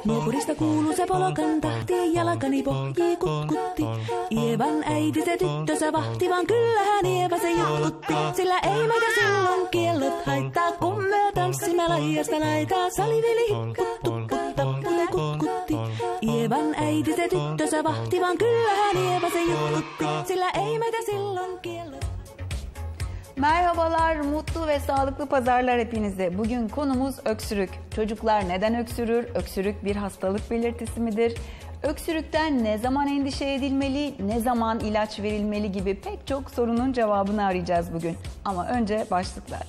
Nuokurista kuuluu se polokan tahti, jalkani pohjii kutkutti. Ievan äiti se tyttönsä vahti, vaan kyllähän Ieva se jutkutti. Sillä ei meitä silloin kiellot haittaa, kun me tanssimme laijasta laitaa. Saliveli hipputtupputta kutkutti. Ievan äiti se tyttönsä vahti, vaan kyllähän Ieva se jutkutti. Sillä ei meitä silloin kiellot. Merhabalar, mutlu ve sağlıklı pazarlar hepinize. Bugün konumuz öksürük. Çocuklar neden öksürür? Öksürük bir hastalık belirtisi midir? Öksürükten ne zaman endişe edilmeli, ne zaman ilaç verilmeli gibi pek çok sorunun cevabını arayacağız bugün. Ama önce başlıklar.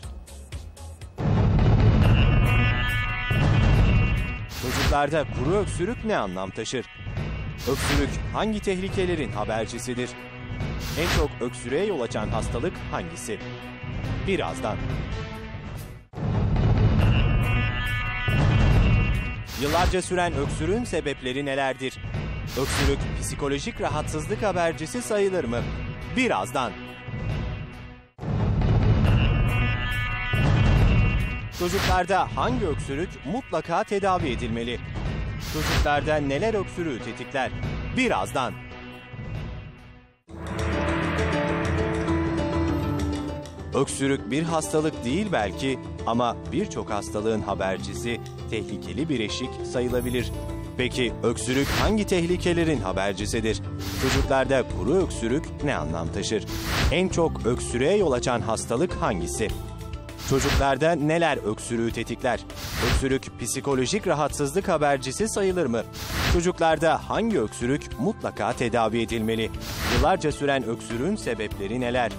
Çocuklarda kuru öksürük ne anlam taşır? Öksürük hangi tehlikelerin habercisidir? En çok öksürüğe yol açan hastalık hangisi? Birazdan. Yıllarca süren öksürüğün sebepleri nelerdir? Öksürük psikolojik rahatsızlık habercisi sayılır mı? Birazdan. Çocuklarda hangi öksürük mutlaka tedavi edilmeli? Çocuklarda neler öksürüğü tetikler? Birazdan. Öksürük bir hastalık değil belki ama birçok hastalığın habercisi, tehlikeli bir eşik sayılabilir. Peki öksürük hangi tehlikelerin habercisidir? Çocuklarda kuru öksürük ne anlam taşır? En çok öksürüğe yol açan hastalık hangisi? Çocuklarda neler öksürüğü tetikler? Öksürük psikolojik rahatsızlık habercisi sayılır mı? Çocuklarda hangi öksürük mutlaka tedavi edilmeli? Yıllarca süren öksürüğün sebepleri neler?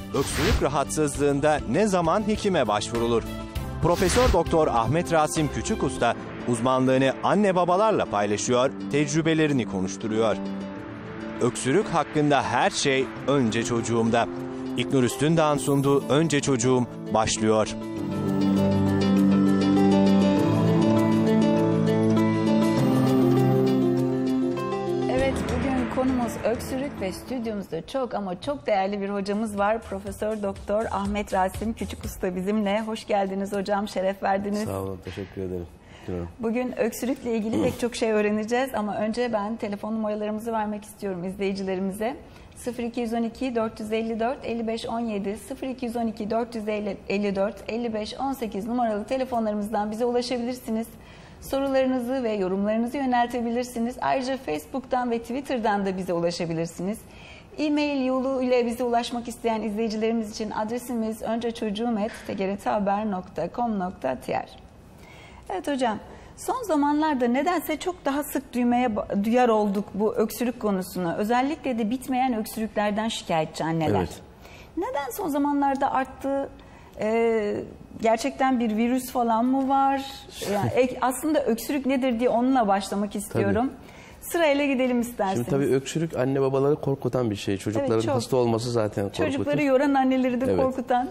Öksürük rahatsızlığında ne zaman hekime başvurulur? Profesör Doktor Ahmet Rasim Küçükusta uzmanlığını anne babalarla paylaşıyor, tecrübelerini konuşturuyor. Öksürük hakkında her şey önce çocuğumda. İlknur Üstündağ'ın sunduğu Önce Çocuğum başlıyor. Konumuz öksürük ve stüdyomuzda çok ama çok değerli bir hocamız var. Profesör Doktor Ahmet Rasim Küçükusta bizimle. Hoş geldiniz hocam, şeref verdiniz. Sağ olun, teşekkür ederim. Bugün öksürükle ilgili pek çok şey öğreneceğiz ama önce ben telefon numaralarımızı vermek istiyorum izleyicilerimize. 0212 454 55 17, 0212 454 55 18 numaralı telefonlarımızdan bize ulaşabilirsiniz. Sorularınızı ve yorumlarınızı yöneltebilirsiniz. Ayrıca Facebook'tan ve Twitter'dan da bize ulaşabilirsiniz. E-mail yoluyla bize ulaşmak isteyen izleyicilerimiz için adresimiz önceçocuğum@tgrthaber.com.tr. Evet hocam, son zamanlarda nedense çok daha sık duyar olduk bu öksürük konusunu. Özellikle de bitmeyen öksürüklerden şikayetçi anneler. Evet. Neden son zamanlarda arttı? Gerçekten bir virüs falan mı var? Yani aslında öksürük nedir diye onunla başlamak istiyorum. Tabii. Sırayla gidelim isterseniz. Şimdi tabii öksürük anne babaları korkutan bir şey. Çocukların evet, hasta olması zaten korkutur. Çocukları yoran anneleri de evet, korkutan.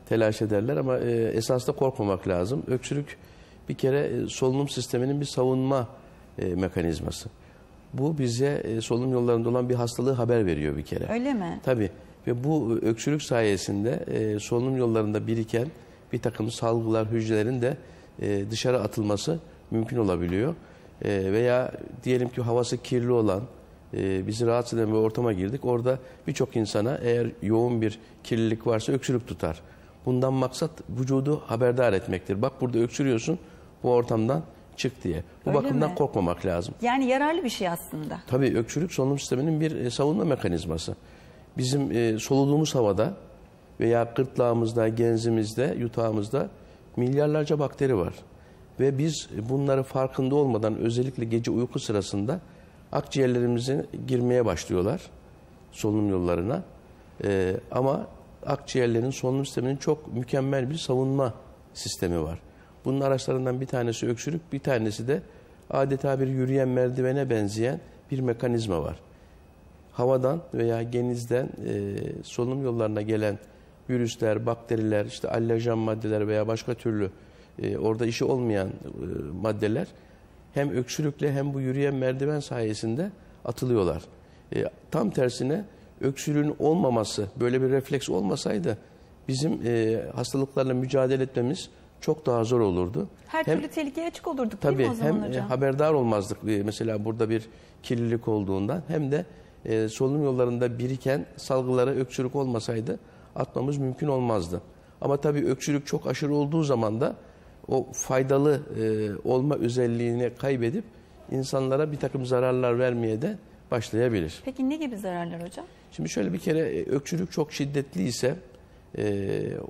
Telaş ederler ama esasında korkmamak lazım. Öksürük bir kere solunum sisteminin bir savunma mekanizması. Bu bize solunum yollarında olan bir hastalığı haber veriyor bir kere. Öyle mi? Tabii. Ve bu öksürük sayesinde solunum yollarında biriken bir takım salgılar, hücrelerin de dışarı atılması mümkün olabiliyor. Veya diyelim ki havası kirli olan, bizi rahatsız eden bir ortama girdik. Orada birçok insana eğer yoğun bir kirlilik varsa öksürük tutar. Bundan maksat vücudu haberdar etmektir. Bak burada öksürüyorsun, bu ortamdan çık diye. Bu Öyle bakımdan mi? korkmamak lazım. Yani yararlı bir şey aslında. Tabii öksürük solunum sisteminin bir savunma mekanizması. Bizim soluduğumuz havada veya gırtlağımızda, genzimizde, yutağımızda milyarlarca bakteri var. Ve biz bunları farkında olmadan özellikle gece uyku sırasında akciğerlerimize girmeye başlıyorlar solunum yollarına. Ama akciğerlerin solunum sisteminin çok mükemmel bir savunma sistemi var. Bunun araçlarından bir tanesi öksürük, bir tanesi de adeta bir yürüyen merdivene benzeyen bir mekanizma var. Havadan veya genizden solunum yollarına gelen virüsler, bakteriler, işte alerjen maddeler veya başka türlü orada işi olmayan maddeler hem öksürükle hem bu yürüyen merdiven sayesinde atılıyorlar. Tam tersine öksürüğün olmaması, böyle bir refleks olmasaydı bizim hastalıklarla mücadele etmemiz çok daha zor olurdu. Her türlü tehlikeye açık olurduk tabii, değil mi o zaman hem hocam? haberdar olmazdık mesela burada bir kirlilik olduğundan, hem de solunum yollarında biriken salgılara öksürük olmasaydı atmamız mümkün olmazdı. Ama tabii öksürük çok aşırı olduğu zaman da o faydalı olma özelliğini kaybedip insanlara bir takım zararlar vermeye de başlayabilir. Peki ne gibi zararlar hocam? Şimdi şöyle, bir kere öksürük çok şiddetli ise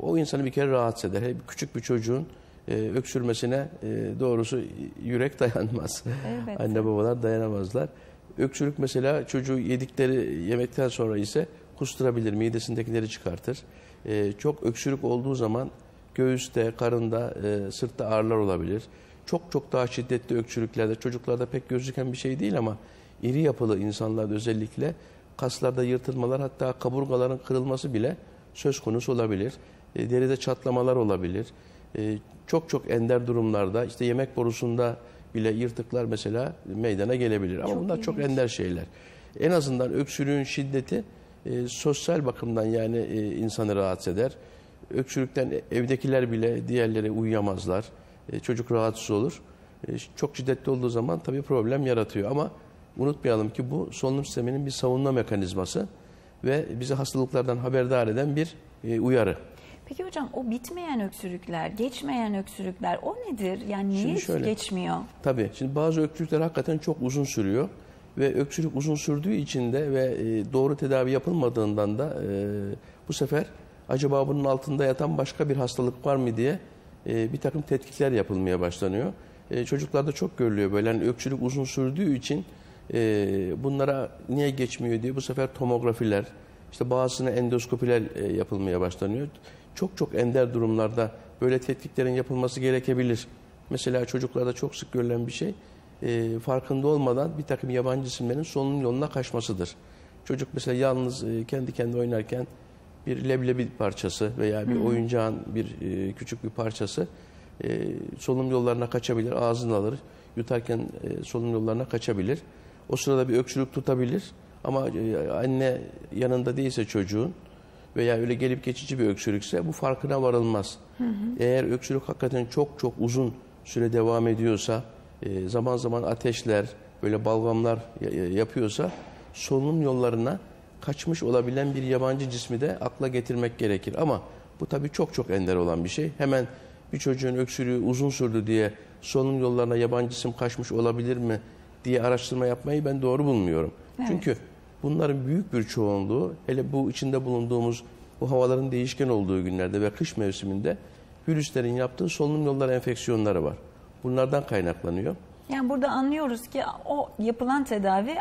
o insanı bir kere rahatsız eder. Küçük bir çocuğun öksürmesine doğrusu yürek dayanmaz. Evet. Anne babalar dayanamazlar. Öksürük mesela çocuğu yedikleri yemekten sonra ise kusturabilir, midesindekileri çıkartır. Çok öksürük olduğu zaman göğüste, karında, sırtta ağrılar olabilir. Çok daha şiddetli öksürüklerde, çocuklarda pek gözüken bir şey değil ama iri yapılı insanlarda özellikle kaslarda yırtılmalar, hatta kaburgaların kırılması bile söz konusu olabilir. Deride çatlamalar olabilir. Çok ender durumlarda işte yemek borusunda bile yırtıklar mesela meydana gelebilir. Ama bunlar çok ender şeyler. En azından öksürüğün şiddeti sosyal bakımdan yani insanı rahatsız eder. Öksürükten evdekiler bile diğerleri uyuyamazlar. Çocuk rahatsız olur. Çok şiddetli olduğu zaman tabii problem yaratıyor. Ama unutmayalım ki bu solunum sisteminin bir savunma mekanizması ve bizi hastalıklardan haberdar eden bir uyarı. Peki hocam, o bitmeyen öksürükler, geçmeyen öksürükler o nedir? Yani niye geçmiyor? Tabii. Şimdi bazı öksürükler hakikaten çok uzun sürüyor ve öksürük uzun sürdüğü için de ve doğru tedavi yapılmadığından da bu sefer acaba bunun altında yatan başka bir hastalık var mı diye bir takım tetkikler yapılmaya başlanıyor. Çocuklarda çok görülüyor böyle. Yani öksürük uzun sürdüğü için bunlara niye geçmiyor diye bu sefer tomografiler, işte bazısına endoskopiler yapılmaya başlanıyor. Çok ender durumlarda böyle tetkiklerin yapılması gerekebilir. Mesela çocuklarda çok sık görülen bir şey, farkında olmadan bir takım yabancı cisimlerin solunum yoluna kaçmasıdır. Çocuk mesela yalnız kendi kendine oynarken bir leblebi parçası veya bir oyuncağın küçük bir parçası solunum yollarına kaçabilir, ağzını alır, yutarken solunum yollarına kaçabilir. O sırada bir öksürük tutabilir ama anne yanında değilse çocuğun veya öyle gelip geçici bir öksürükse bu farkına varılmaz. Eğer öksürük hakikaten çok uzun süre devam ediyorsa, zaman zaman ateşler, böyle balgamlar yapıyorsa solunum yollarına kaçmış olabilen bir yabancı cismi de akla getirmek gerekir. Ama bu tabii çok ender olan bir şey. Hemen bir çocuğun öksürüğü uzun sürdü diye solunum yollarına yabancı cisim kaçmış olabilir mi diye araştırma yapmayı ben doğru bulmuyorum. Evet. Çünkü bunların büyük bir çoğunluğu, hele bu içinde bulunduğumuz bu havaların değişken olduğu günlerde ve kış mevsiminde virüslerin yaptığı solunum yolları enfeksiyonları var. Bunlardan kaynaklanıyor. Yani burada anlıyoruz ki o yapılan tedavi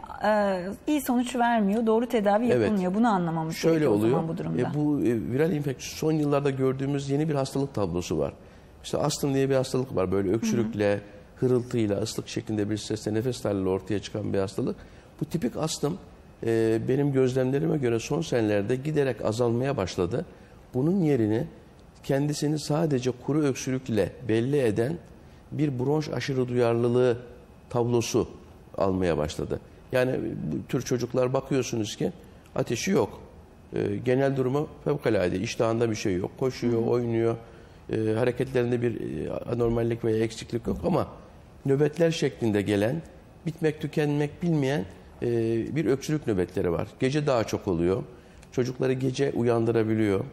iyi sonuç vermiyor, doğru tedavi yapılmıyor. Evet. Bunu anlamamız gerekiyor o zaman bu durumda. Bu viral enfeksiyon son yıllarda gördüğümüz yeni bir hastalık tablosu var. İşte astım diye bir hastalık var. Böyle öksürükle, hırıltıyla, ıslık şeklinde bir sesle, nefes darlığıyla ortaya çıkan bir hastalık. Bu tipik astım benim gözlemlerime göre son senelerde giderek azalmaya başladı. Bunun yerini kendisini sadece kuru öksürükle belli eden bir bronş aşırı duyarlılığı tablosu almaya başladı. Yani bu tür çocuklar bakıyorsunuz ki ateşi yok. Genel durumu fevkalade, iştahında bir şey yok. Koşuyor, oynuyor. Hareketlerinde bir anormallik veya eksiklik yok ama nöbetler şeklinde gelen, bitmek tükenmek bilmeyen bir öksürük nöbetleri var. Gece daha çok oluyor. Çocukları gece uyandırabiliyor.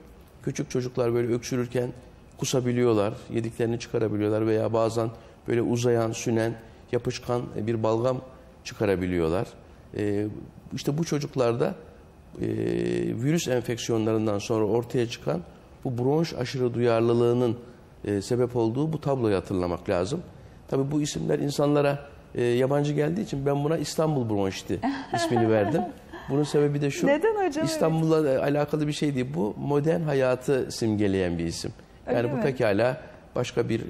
Küçük çocuklar böyle öksürürken kusabiliyorlar, yediklerini çıkarabiliyorlar veya bazen böyle uzayan, sünen, yapışkan bir balgam çıkarabiliyorlar. İşte bu çocuklarda virüs enfeksiyonlarından sonra ortaya çıkan bu bronş aşırı duyarlılığının sebep olduğu bu tabloyu hatırlamak lazım. Tabii bu isimler insanlara yabancı geldiği için ben buna İstanbul bronşiti ismini verdim. Bunun sebebi de şu. Neden hocam? İstanbul'la alakalı bir şey değil. Bu modern hayatı simgeleyen bir isim. Yani öyle bu pekala başka bir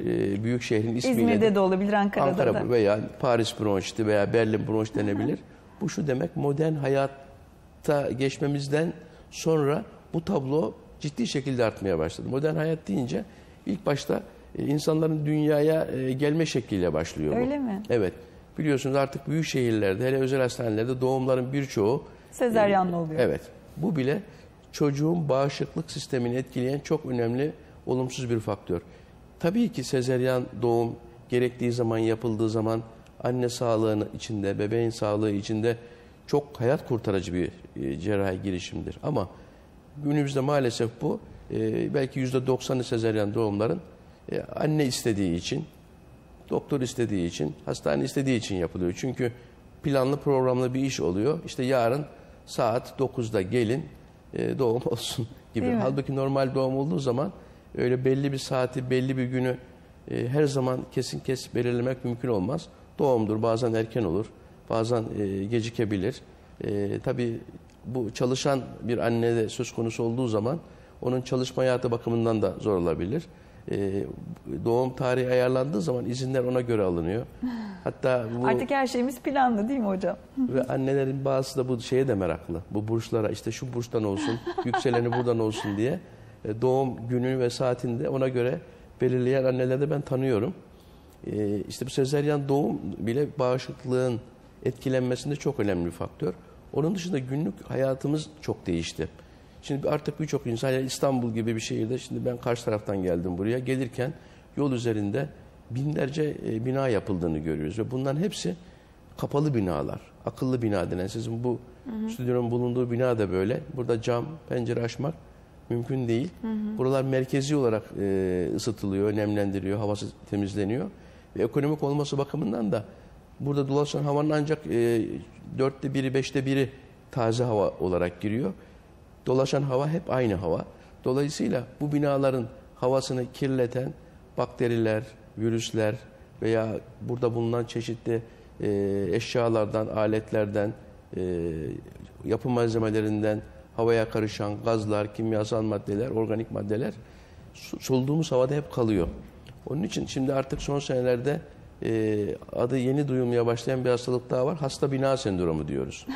büyük şehrin ismiyle İzmir'de de olabilir, Ankara'da da. Veya Paris bronşiti veya Berlin bronşiti denebilir. Bu şu demek, modern hayata geçmemizden sonra bu tablo ciddi şekilde artmaya başladı. Modern hayat deyince ilk başta insanların dünyaya gelme şekliyle başlıyor bu. Öyle mi? Evet. Biliyorsunuz artık büyük şehirlerde, hele özel hastanelerde doğumların birçoğu sezaryenle oluyor. Evet. Bu bile çocuğun bağışıklık sistemini etkileyen çok önemli olumsuz bir faktör. Tabii ki sezeryan doğum gerektiği zaman, yapıldığı zaman anne sağlığı içinde, bebeğin sağlığı içinde çok hayat kurtarıcı bir cerrahi girişimdir. Ama günümüzde maalesef bu belki %90'ı sezeryan doğumların anne istediği için, doktor istediği için, hastane istediği için yapılıyor. Çünkü planlı programlı bir iş oluyor. İşte yarın saat 9'da gelin doğum olsun gibi. Halbuki normal doğum olduğu zaman öyle belli bir saati, belli bir günü her zaman kesin belirlemek mümkün olmaz. Doğumdur, bazen erken olur, bazen gecikebilir. Tabii bu çalışan bir anne de söz konusu olduğu zaman onun çalışma hayatı bakımından da zor olabilir. Doğum tarihi ayarlandığı zaman izinler ona göre alınıyor. Hatta bu, artık her şeyimiz planlı değil mi hocam? Ve annelerin bazısı da bu şeye de meraklı. Bu burçlara işte şu burçtan olsun, yükseleni buradan olsun diye doğum günü ve saatinde ona göre belirleyen anneleri de ben tanıyorum. İşte bu sezeryan doğum bile bağışıklığın etkilenmesinde çok önemli bir faktör. Onun dışında günlük hayatımız çok değişti. Şimdi artık birçok insan, yani İstanbul gibi bir şehirde, şimdi ben karşı taraftan geldim buraya, gelirken yol üzerinde binlerce bina yapıldığını görüyoruz. Ve bunların hepsi kapalı binalar, akıllı bina denen. Sizin bu stüdyonun bulunduğu bina da böyle. Burada cam, pencere açmak mümkün değil. Buralar merkezi olarak ısıtılıyor, nemlendiriyor, havası temizleniyor. Ve ekonomik olması bakımından da burada dolaşan havanın ancak 4'te 1'i, 5'te 1'i taze hava olarak giriyor. Dolaşan hava hep aynı hava. Dolayısıyla bu binaların havasını kirleten bakteriler, virüsler veya burada bulunan çeşitli eşyalardan, aletlerden, yapı malzemelerinden havaya karışan gazlar, kimyasal maddeler, organik maddeler soluduğumuz havada hep kalıyor. Onun için şimdi artık son senelerde adı yeni duyulmaya başlayan bir hastalık daha var. Hasta bina sendromu diyoruz.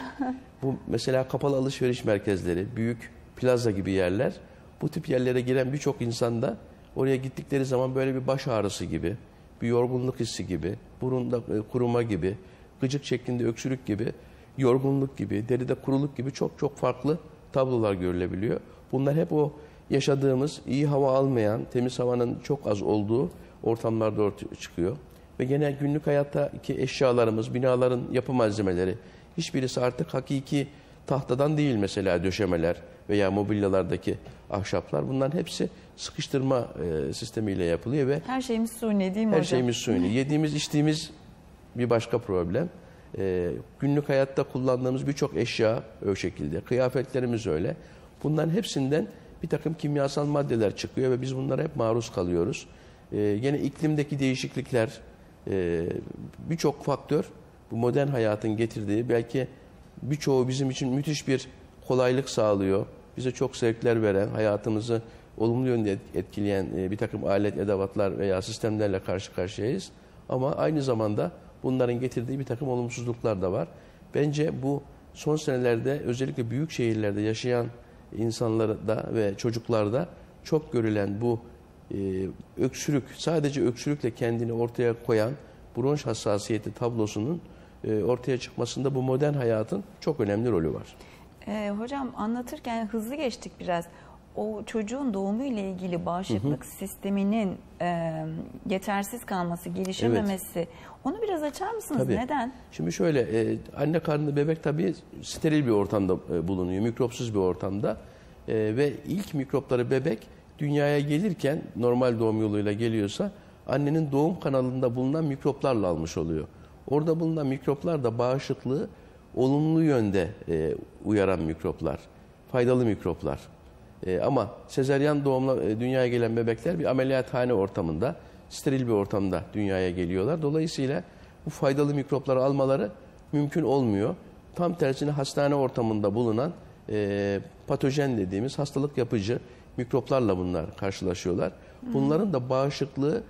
Bu mesela kapalı alışveriş merkezleri, büyük plaza gibi yerler. Bu tip yerlere giren birçok insanda oraya gittikleri zaman böyle bir baş ağrısı gibi, bir yorgunluk hissi gibi, burunda kuruma gibi, gıcık şeklinde öksürük gibi, yorgunluk gibi, deride kuruluk gibi çok çok farklı tablolar görülebiliyor. Bunlar hep o yaşadığımız iyi hava almayan, temiz havanın çok az olduğu ortamlarda ortaya çıkıyor. Ve gene günlük hayattaki eşyalarımız, binaların yapı malzemeleri, hiçbirisi artık hakiki tahtadan değil, mesela döşemeler veya mobilyalardaki ahşaplar. Bunların hepsi sıkıştırma sistemiyle yapılıyor ve her şeyimiz suni değil mi hocam? Her şeyimiz suni. Yediğimiz, içtiğimiz bir başka problem. Günlük hayatta kullandığımız birçok eşya o şekilde. Kıyafetlerimiz öyle. Bunların hepsinden bir takım kimyasal maddeler çıkıyor ve biz bunlara hep maruz kalıyoruz. Gene iklimdeki değişiklikler, birçok faktör bu modern hayatın getirdiği, belki birçoğu bizim için müthiş bir kolaylık sağlıyor. Bize çok zevkler veren, hayatımızı olumlu yönde etkileyen bir takım alet, edevatlar veya sistemlerle karşı karşıyayız. Ama aynı zamanda bunların getirdiği bir takım olumsuzluklar da var. Bence bu son senelerde özellikle büyük şehirlerde yaşayan insanlarda ve çocuklarda çok görülen bu öksürük, sadece öksürükle kendini ortaya koyan bronş hassasiyeti tablosunun ortaya çıkmasında bu modern hayatın çok önemli rolü var. Hocam anlatırken hızlı geçtik biraz. O çocuğun doğumu ile ilgili bağışıklık sisteminin yetersiz kalması, gelişememesi, onu biraz açar mısınız? Tabii. Neden? Şimdi şöyle, anne karnında bebek tabii steril bir ortamda bulunuyor, mikropsuz bir ortamda ve ilk mikropları bebek dünyaya gelirken normal doğum yoluyla geliyorsa annenin doğum kanalında bulunan mikroplarla almış oluyor. Orada bulunan mikroplar da bağışıklığı olumlu yönde uyaran mikroplar, faydalı mikroplar. Ama sezaryen doğumla dünyaya gelen bebekler bir ameliyathane ortamında, steril bir ortamda dünyaya geliyorlar. Dolayısıyla bu faydalı mikropları almaları mümkün olmuyor. Tam tersine hastane ortamında bulunan patojen dediğimiz hastalık yapıcı mikroplarla bunlar karşılaşıyorlar. Bunların da bağışıklığı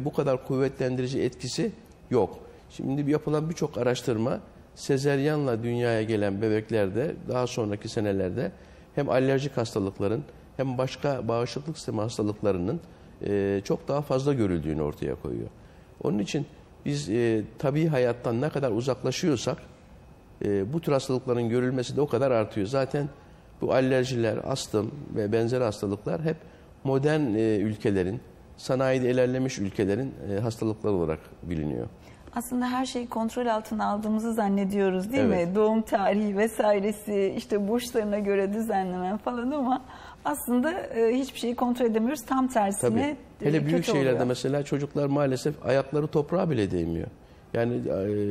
bu kadar kuvvetlendirici etkisi yok. Şimdi yapılan birçok araştırma sezeryanla dünyaya gelen bebeklerde daha sonraki senelerde hem alerjik hastalıkların hem başka bağışıklık sistemi hastalıklarının çok daha fazla görüldüğünü ortaya koyuyor. Onun için biz tabii hayattan ne kadar uzaklaşıyorsak bu tür hastalıkların görülmesi de o kadar artıyor. Zaten Bu alerjiler, astım ve benzer hastalıklar hep modern ülkelerin, sanayide ilerlemiş ülkelerin hastalıkları olarak biliniyor. Aslında her şeyi kontrol altına aldığımızı zannediyoruz değil Evet. mi? Doğum tarihi vesairesi, işte burçlarına göre düzenleme falan ama aslında hiçbir şeyi kontrol edemiyoruz. Tam tersine Tabii. Hele büyük kötü şehirlerde oluyor. mesela çocuklar maalesef ayakları toprağa bile değmiyor. Yani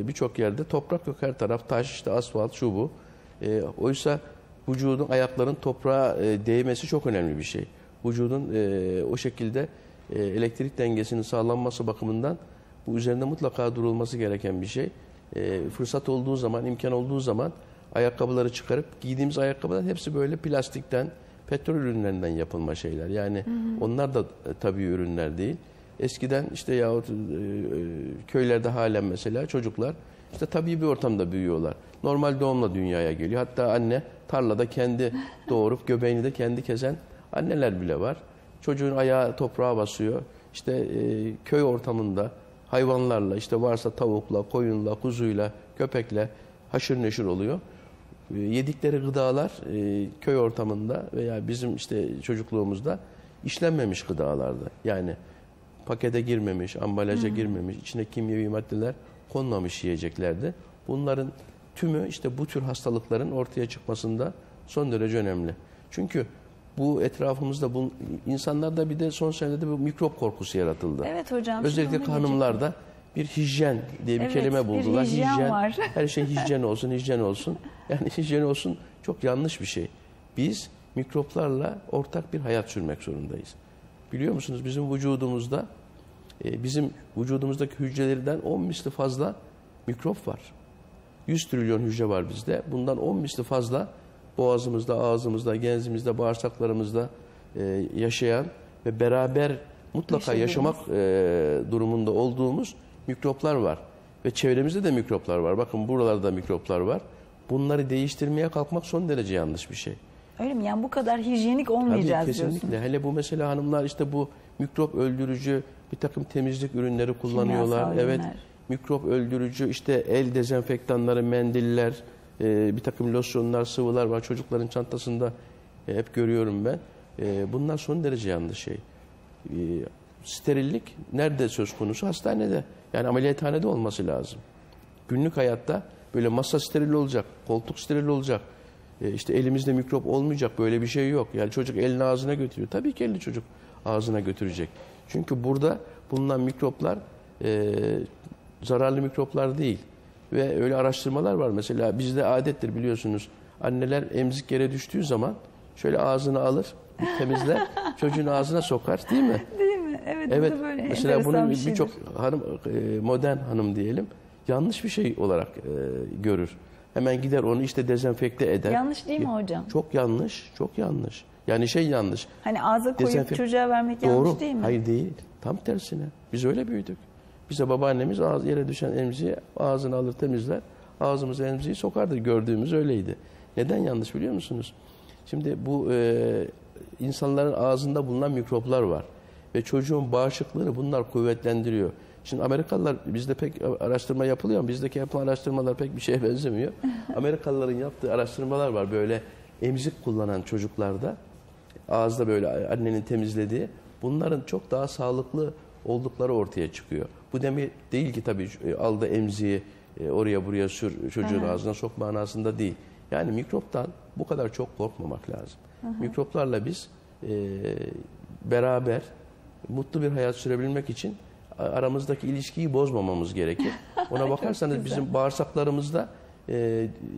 birçok yerde toprak yok, her taraf taş, işte asfalt, şu bu. Oysa vücudun, ayakların toprağa değmesi çok önemli bir şey. Vücudun o şekilde elektrik dengesinin sağlanması bakımından bu üzerinde mutlaka durulması gereken bir şey. Fırsat olduğu zaman, imkan olduğu zaman ayakkabıları çıkarıp, giydiğimiz ayakkabılar hepsi böyle plastikten, petrol ürünlerinden yapılma şeyler. Yani onlar da tabii ürünler değil. Eskiden işte yahut köylerde halen mesela çocuklar işte tabii bir ortamda büyüyorlar. Normal doğumla dünyaya geliyor. Hatta anne tarlada kendi doğurup göbeğini de kendi kezen anneler bile var. Çocuğun ayağı toprağa basıyor. İşte köy ortamında hayvanlarla, işte varsa tavukla, koyunla, kuzuyla, köpekle haşır neşir oluyor. Yedikleri gıdalar köy ortamında veya bizim işte çocukluğumuzda işlenmemiş gıdalardı. Yani pakete girmemiş, ambalaja girmemiş, içine kimyevi maddeler konmamış yiyeceklerdi. Bunların tümü işte bu tür hastalıkların ortaya çıkmasında son derece önemli. Çünkü bu etrafımızda insanlarda bir de son senelerde bu mikrop korkusu yaratıldı. Evet hocam. Özellikle hanımlarda bir hijyen diye bir kelime buldular. Bir hijyen var. Her şey hijyen olsun, hijyen olsun. Yani hijyen olsun çok yanlış bir şey. Biz mikroplarla ortak bir hayat sürmek zorundayız. Biliyor musunuz bizim vücudumuzdaki hücrelerden 10 misli fazla mikrop var. 100 trilyon hücre var bizde. Bundan 10 misli fazla boğazımızda, ağzımızda, genzimizde, bağırsaklarımızda yaşayan ve beraber mutlaka yaşamak durumunda olduğumuz mikroplar var. Ve çevremizde de mikroplar var. Bakın buralarda mikroplar var. Bunları değiştirmeye kalkmak son derece yanlış bir şey. Öyle mi? Yani bu kadar hijyenik olmayacağız Tabii, kesinlikle. diyorsunuz. Hele bu mesela hanımlar işte bu mikrop öldürücü bir takım temizlik ürünleri kullanıyorlar. Kimyasal Evet. ürünler. Mikrop öldürücü işte el dezenfektanları, mendiller, bir takım losyonlar, sıvılar var. Çocukların çantasında hep görüyorum ben. Bunlar son derece yanlış şey. Sterillik nerede söz konusu? Hastanede. Yani ameliyathanede olması lazım. Günlük hayatta böyle masa steril olacak, koltuk steril olacak. İşte elimizde mikrop olmayacak, böyle bir şey yok. Yani çocuk elini ağzına götürüyor. Tabii ki elini çocuk ağzına götürecek. Çünkü burada bulunan mikroplar zararlı mikroplar değil. Ve öyle araştırmalar var. Mesela bizde adettir biliyorsunuz. Anneler emzik yere düştüğü zaman şöyle ağzını alır, temizler, çocuğun ağzına sokar, değil mi? Değil mi? Evet. Evet. Bu da böyle Mesela bunu enteresan bir şeydir. birçok hanım, modern hanım diyelim, yanlış bir şey olarak görür. Hemen gider onu işte dezenfekte eder. Yanlış değil mi hocam? Çok yanlış, çok yanlış. Yani şey yanlış. Hani ağza koyup çocuğa vermek yanlış değil mi? Hayır değil. Tam tersine. Biz öyle büyüdük. Bize babaannemiz yere düşen emziği ağzını alır temizler. Ağzımıza emziği sokardı. Gördüğümüz öyleydi. Neden yanlış biliyor musunuz? Şimdi bu insanların ağzında bulunan mikroplar var. Ve çocuğun bağışıklığını bunlar kuvvetlendiriyor. Şimdi Amerikalılar, bizde pek araştırma yapılıyor ama bizdeki yapılan araştırmalar pek bir şeye benzemiyor. Amerikalıların yaptığı araştırmalar var böyle emzik kullanan çocuklarda. Ağızda böyle annenin temizlediği. Bunların çok daha sağlıklı oldukları ortaya çıkıyor. Bu demek değil ki tabii al da emziği oraya buraya sür, çocuğun ağzına sok manasında değil. Yani mikroptan bu kadar çok korkmamak lazım. Mikroplarla biz beraber mutlu bir hayat sürebilmek için aramızdaki ilişkiyi bozmamamız gerekir. Ona bakarsanız bizim bağırsaklarımızda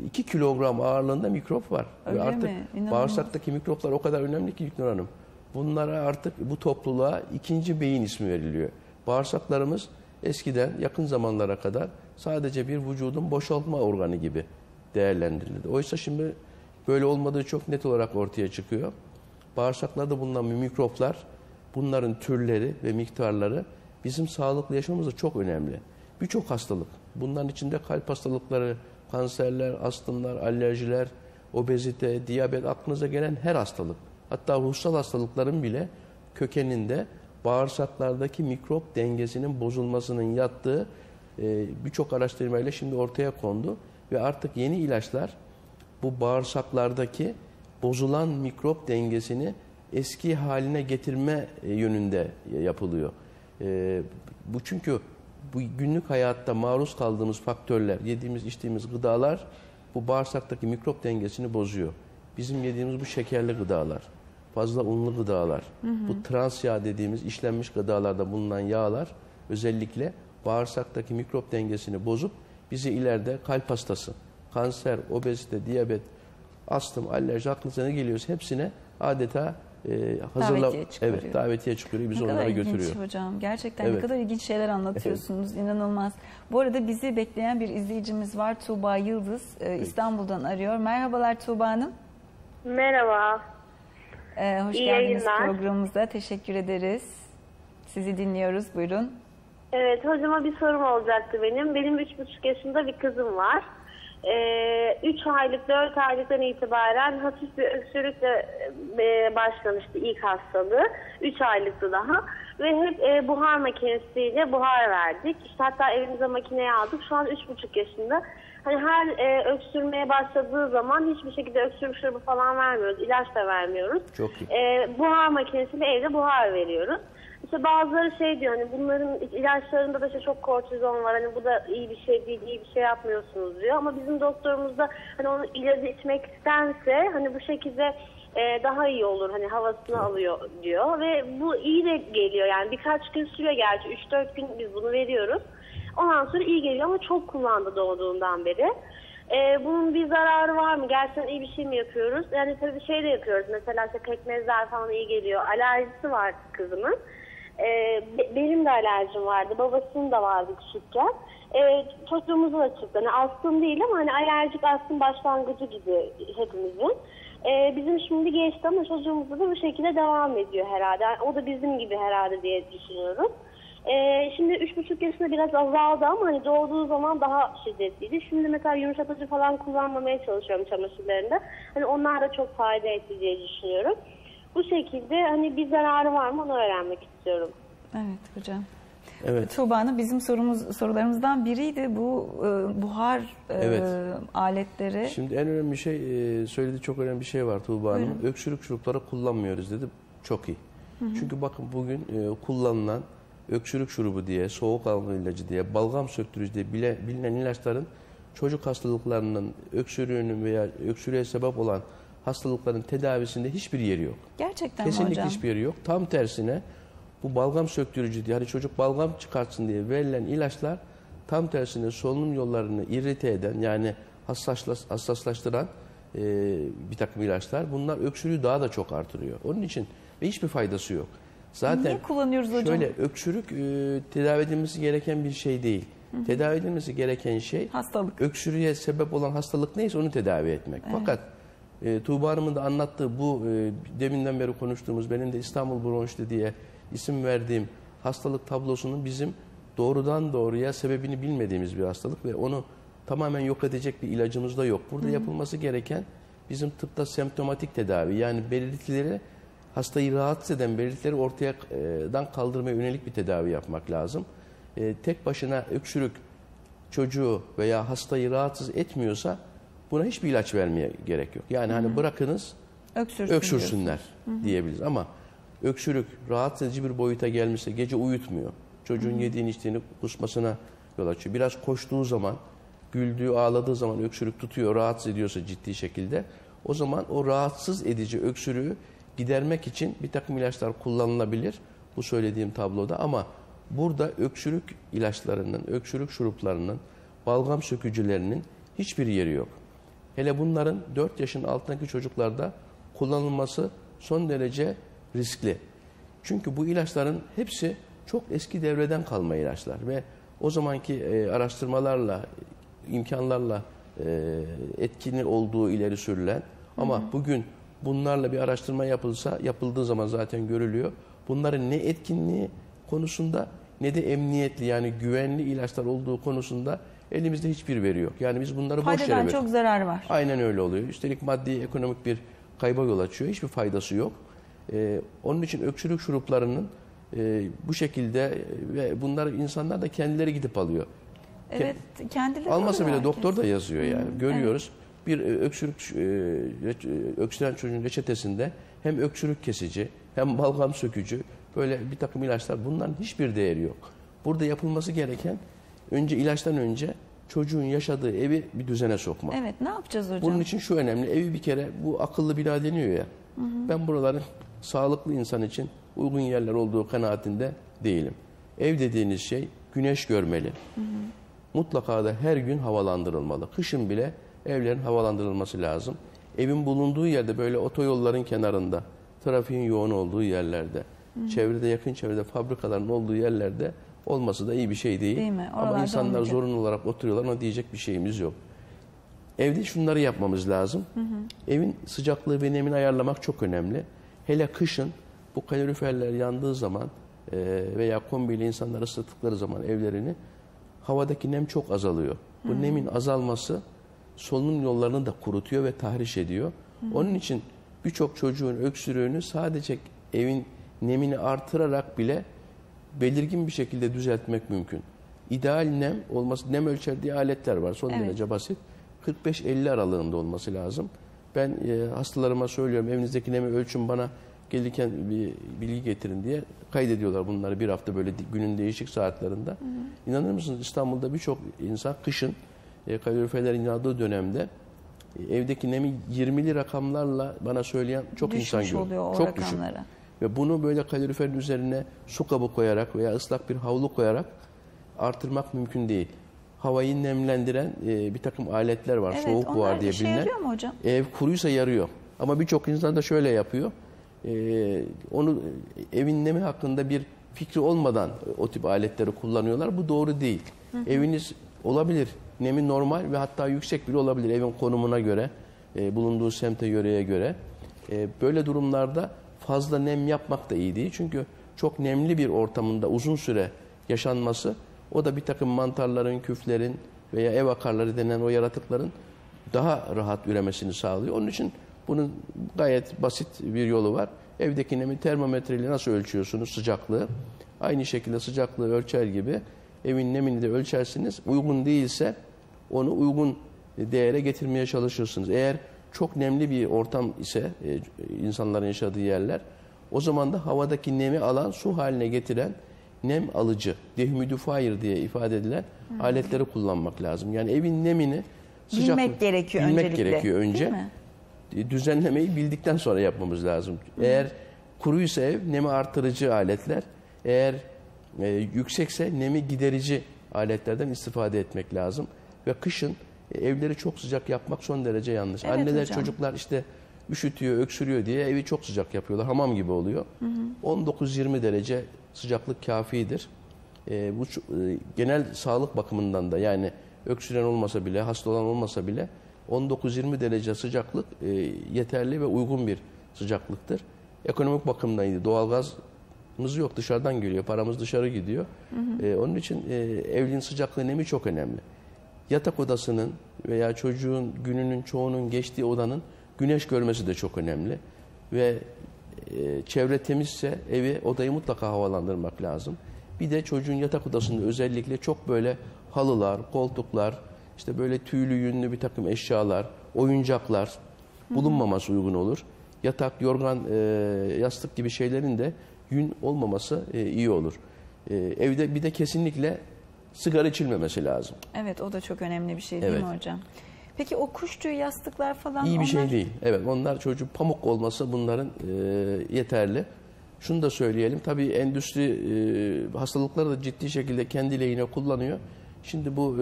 2 kilogram ağırlığında mikrop var. Öyle ve artık mi? İnanılmaz. bağırsaktaki mikroplar o kadar önemli ki İlknur Hanım. Bunlara artık bu topluluğa ikinci beyin ismi veriliyor. Bağırsaklarımız eskiden yakın zamanlara kadar sadece bir vücudun boşaltma organı gibi değerlendirildi. Oysa şimdi böyle olmadığı çok net olarak ortaya çıkıyor. Bağırsaklarda bulunan mikroplar, bunların türleri ve miktarları bizim sağlıklı yaşamımızda çok önemli. Birçok hastalık, bunların içinde kalp hastalıkları, kanserler, astımlar, alerjiler, obezite, diyabet, aklınıza gelen her hastalık, hatta ruhsal hastalıkların bile kökeninde bağırsaklardaki mikrop dengesinin bozulmasının yattığı birçok araştırmayla şimdi ortaya kondu. Ve artık yeni ilaçlar bu bağırsaklardaki bozulan mikrop dengesini eski haline getirme yönünde yapılıyor. Bu çünkü bu günlük hayatta maruz kaldığımız faktörler, yediğimiz içtiğimiz gıdalar bu bağırsaktaki mikrop dengesini bozuyor. Bizim yediğimiz bu şekerli gıdalar, fazla unlu gıdalar, bu trans yağ dediğimiz işlenmiş gıdalarda bulunan yağlar özellikle bağırsaktaki mikrop dengesini bozup bizi ileride kalp hastası, kanser, obezite, diyabet, astım, alerji, aklınıza ne geliyorsa hepsine adeta davetiye çıkarıyor. Bizi onlara götürüyor. Ne kadar ilginç hocam. Gerçekten ne kadar ilginç şeyler anlatıyorsunuz. İnanılmaz. Bu arada bizi bekleyen bir izleyicimiz var. Tuğba Yıldız. İstanbul'dan arıyor. Merhabalar Tuğba Hanım. Merhaba. Hoş geldiniz programımıza. Teşekkür ederiz. Sizi dinliyoruz. Buyurun. Evet, hocama bir sorum olacaktı benim. Benim 3,5 yaşında bir kızım var. 3 aylık, 4 aylıktan itibaren hafif bir öksürükle başlamıştı ilk hastalığı. 3 aylıktı daha. Ve hep buhar makinesiyle buhar verdik. İşte hatta evimize makineyi aldık. Şu an 3,5 yaşında. Hani her öksürmeye başladığı zaman hiçbir şekilde öksürük şurubu falan vermiyoruz. İlaç da vermiyoruz. Çok iyi. Buhar makinesiyle evde buhar veriyoruz. İşte bazıları şey diyor, hani bunların ilaçlarında da işte çok kortizon var, hani bu da iyi bir şey değil, iyi bir şey yapmıyorsunuz diyor. Ama bizim doktorumuz da hani onu ilacı içmektense hani bu şekilde daha iyi olur, hani havasını alıyor diyor. Ve bu iyi de geliyor, yani birkaç gün sürüyor gerçi, 3-4 gün biz bunu veriyoruz. Ondan sonra iyi geliyor ama çok kullandı doğduğundan beri. Bunun bir zararı var mı? Gerçekten iyi bir şey mi yapıyoruz? Yani tabii şey de yapıyoruz, mesela işte pekmezler falan iyi geliyor. Alerjisi var kızımın. Benim de alerjim vardı, babasının da vardı küçükken. Çocuğumuzun da çıktı. Yani astım değil ama hani alerjik astım başlangıcı gibi hepimizin. Bizim şimdi geçti ama çocuğumuzda da bu şekilde devam ediyor herhalde. Yani o da bizim gibi herhalde diye düşünüyorum. Şimdi 3,5 yaşında biraz azaldı ama hani doğduğu zaman daha şiddetliydi. Şimdi mesela yumuşatıcı falan kullanmamaya çalışıyorum çamaşırlarında. Hani onlar da çok fayda etti diye düşünüyorum. Bu şekilde hani bir zararı var mı onu öğrenmek istiyorum. Evet hocam. Evet. Tuğba Hanım, bizim sorularımızdan biriydi bu buhar aletleri. Şimdi en önemli şey, söylediği çok önemli bir şey var Tuğba Hanım. Öksürük şurupları kullanmıyoruz dedi. Çok iyi. Çünkü bakın bugün kullanılan öksürük şurubu diye, soğuk algı ilacı diye, balgam söktürücü diye bilinen ilaçların çocuk hastalıklarının, öksürüğünün veya öksürüğe sebep olan hastalıkların tedavisinde hiçbir yeri yok. Gerçekten Kesinlikle hocam? hiçbir yeri yok. Tam tersine bu balgam söktürücü diye, hani çocuk balgam çıkartsın diye verilen ilaçlar tam tersine solunum yollarını irrite eden, yani hassaslaştıran bir takım ilaçlar. Bunlar öksürüğü daha da çok artırıyor. Onun için ve hiçbir faydası yok. Zaten niye kullanıyoruz hocam? Şöyle, öksürük tedavi edilmesi gereken bir şey değil. Tedavi edilmesi gereken şey hastalık. Öksürüğe sebep olan hastalık neyse onu tedavi etmek. Evet. Fakat Tuğba Hanım'ın da anlattığı bu deminden beri konuştuğumuz, benim de İstanbul bronşiti diye isim verdiğim hastalık tablosunun bizim doğrudan doğruya sebebini bilmediğimiz bir hastalık ve onu tamamen yok edecek bir ilacımız da yok. Burada yapılması gereken bizim tıpta semptomatik tedavi, yani belirtileri, hastayı rahatsız eden belirtileri ortadan kaldırmaya yönelik bir tedavi yapmak lazım. Tek başına öksürük çocuğu veya hastayı rahatsız etmiyorsa buna hiçbir ilaç vermeye gerek yok. Yani hani bırakınız öksürsünler diyebiliriz. Ama öksürük rahatsız edici bir boyuta gelmişse, gece uyutmuyor, çocuğun yediğini içtiğini kusmasına yol açıyor. Biraz koştuğu zaman, güldüğü, ağladığı zaman öksürük tutuyor, rahatsız ediyorsa ciddi şekilde, o zaman o rahatsız edici öksürüğü gidermek için bir takım ilaçlar kullanılabilir bu söylediğim tabloda. Ama burada öksürük ilaçlarının, öksürük şuruplarının, balgam sökücülerinin hiçbir yeri yok. Hele bunların 4 yaşın altındaki çocuklarda kullanılması son derece riskli. Çünkü bu ilaçların hepsi çok eski devreden kalma ilaçlar ve o zamanki araştırmalarla, imkanlarla etkili olduğu ileri sürülen, ama bugün bunlarla bir araştırma yapıldığı zaman zaten görülüyor. Bunların ne etkinliği konusunda ne de emniyetli, yani güvenli ilaçlar olduğu konusunda elimizde hiçbir veri yok. Yani biz bunları boş yere Faydadan çok zarar var. Aynen öyle oluyor. Üstelik maddi, ekonomik bir kayba yol açıyor. Hiçbir faydası yok. Onun için öksürük şuruplarının bu şekilde ve bunları insanlar da kendileri gidip alıyor. Evet, kendileri almasa bile alıyor doktor da herkes. yazıyor yani. Görüyoruz. bir öksüren çocuğun reçetesinde hem öksürük kesici hem balgam sökücü böyle bir takım ilaçlar, bunların hiçbir değeri yok. Burada yapılması gereken önce ilaçtan önce çocuğun yaşadığı evi bir düzene sokmak. Evet, ne yapacağız hocam? Bunun için şu önemli, evi bir kere, bu akıllı bina deniyor ya, ben buraların sağlıklı insan için uygun yerler olduğu kanaatinde değilim. Ev dediğiniz şey güneş görmeli. Mutlaka da her gün havalandırılmalı. Kışın bile evlerin havalandırılması lazım. Evin bulunduğu yerde böyle otoyolların kenarında, trafiğin yoğun olduğu yerlerde, çevrede, yakın çevrede fabrikaların olduğu yerlerde olması da iyi bir şey değil. Değil mi? Ama Oralarda insanlar olmayacak. zorunlu olarak oturuyorlar, ona diyecek bir şeyimiz yok. Evde şunları yapmamız lazım. Evin sıcaklığı ve nemini ayarlamak çok önemli. Hele kışın bu kaloriferler yandığı zaman veya kombiyle insanlar ısıttıkları zaman evlerini, havadaki nem çok azalıyor. Bu nemin azalması solunum yollarını da kurutuyor ve tahriş ediyor. Onun için birçok çocuğun öksürüğünü sadece evin nemini artırarak bile belirgin bir şekilde düzeltmek mümkün. İdeal nem olması, nem ölçer diye aletler var. Son derece basit. 45-50 aralığında olması lazım. Ben hastalarıma söylüyorum, evinizdeki nemi ölçün, bana gelirken bir bilgi getirin diye kaydediyorlar bunları bir hafta böyle günün değişik saatlerinde. İnanır mısınız, İstanbul'da birçok insan kışın kaloriferlerin yandığı dönemde evdeki nemi 20'li rakamlarla bana söyleyen çok insan Düşmüş görüyorum. oluyor o Çok rakamlara. düşük. Ve bunu böyle kaloriferin üzerine su kabı koyarak veya ıslak bir havlu koyarak artırmak mümkün değil. Havayı nemlendiren bir takım aletler var. Evet, Soğuk buhar diye işe bilinen. yarıyor mu hocam? Ev kuruysa yarıyor. Ama birçok insan da şöyle yapıyor. Onu evin nemi hakkında bir fikri olmadan o tip aletleri kullanıyorlar. Bu doğru değil. Eviniz olabilir, nemi normal ve hatta yüksek bile olabilir evin konumuna göre, bulunduğu semte, yöreye göre. Böyle durumlarda fazla nem yapmak da iyi değil. Çünkü çok nemli bir ortamında uzun süre yaşanması, o da bir takım mantarların, küflerin veya ev akarları denen o yaratıkların daha rahat üremesini sağlıyor. Onun için bunun gayet basit bir yolu var. Evdeki nemi termometreyle nasıl ölçüyorsunuz sıcaklığı? Aynı şekilde sıcaklığı ölçer gibi evin nemini de ölçersiniz. Uygun değilse onu uygun değere getirmeye çalışırsınız. Eğer çok nemli bir ortam ise insanların yaşadığı yerler, o zaman da havadaki nemi alan, su haline getiren nem alıcı, dehumidifier diye ifade edilen aletleri kullanmak lazım. Yani evin nemini Bilmek gerekiyor önce. Değil mi? Düzenlemeyi bildikten sonra yapmamız lazım. Eğer kuruysa ev, nemi artırıcı aletler, eğer yüksekse nemi giderici aletlerden istifade etmek lazım. Ve kışın evleri çok sıcak yapmak son derece yanlış. Evet, Anneler, hocam. çocuklar işte üşütüyor, öksürüyor diye evi çok sıcak yapıyorlar. Hamam gibi oluyor. 19-20 derece sıcaklık kafidir. Bu genel sağlık bakımından da, yani öksüren olmasa bile, hasta olan olmasa bile 19-20 derece sıcaklık yeterli ve uygun bir sıcaklıktır. Ekonomik bakımdan iyi. Doğalgazımız yok, dışarıdan geliyor. Paramız dışarı gidiyor. Onun için evin sıcaklığı, nemi çok önemli. Yatak odasının veya çocuğun gününün çoğunun geçtiği odanın güneş görmesi de çok önemli. Ve çevre temizse odayı mutlaka havalandırmak lazım. Bir de çocuğun yatak odasında özellikle çok böyle halılar, koltuklar, işte böyle tüylü yünlü bir takım eşyalar, oyuncaklar bulunmaması uygun olur. Yatak, yorgan, yastık gibi şeylerin de yün olmaması iyi olur. Evde bir de kesinlikle sigara içilmemesi lazım. Evet, o da çok önemli bir şey değil mi hocam? Peki o kuş tüyü yastıklar falan, İyi bir onlar... şey değil. Evet, onlar çocuğun pamuk olması bunların yeterli. Şunu da söyleyelim. Tabii endüstri hastalıkları da ciddi şekilde kendi lehine kullanıyor. Şimdi bu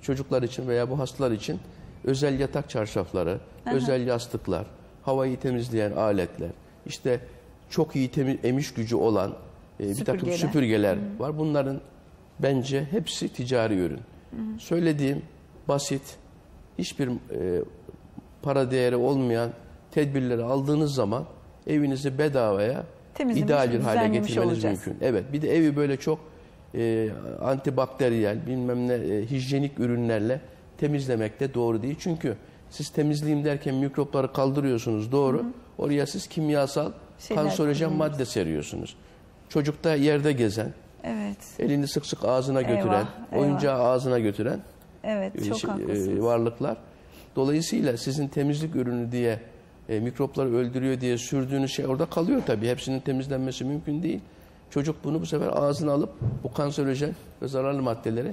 çocuklar için veya bu hastalar için özel yatak çarşafları, özel yastıklar, havayı temizleyen aletler, işte çok iyi emiş gücü olan bir takım süpürgeler var. Bunların bence hepsi ticari ürün. Söylediğim basit, hiçbir para değeri olmayan tedbirleri aldığınız zaman evinizi bedavaya ideal bir hale getirmeniz mümkün. Evet, bir de evi böyle çok antibakteriyel, bilmem ne hijyenik ürünlerle temizlemek de doğru değil. Çünkü siz temizleyeyim derken mikropları kaldırıyorsunuz, doğru. Oraya siz kimyasal, kanserojen madde seriyorsunuz. Çocukta yerde gezen, elini sık sık ağzına götüren, oyuncağı ağzına götüren çok haklısınız. varlıklar. Dolayısıyla sizin temizlik ürünü diye mikropları öldürüyor diye sürdüğünüz şey orada kalıyor tabii. Hepsinin temizlenmesi mümkün değil. Çocuk bunu bu sefer ağzına alıp bu kanserojen ve zararlı maddeleri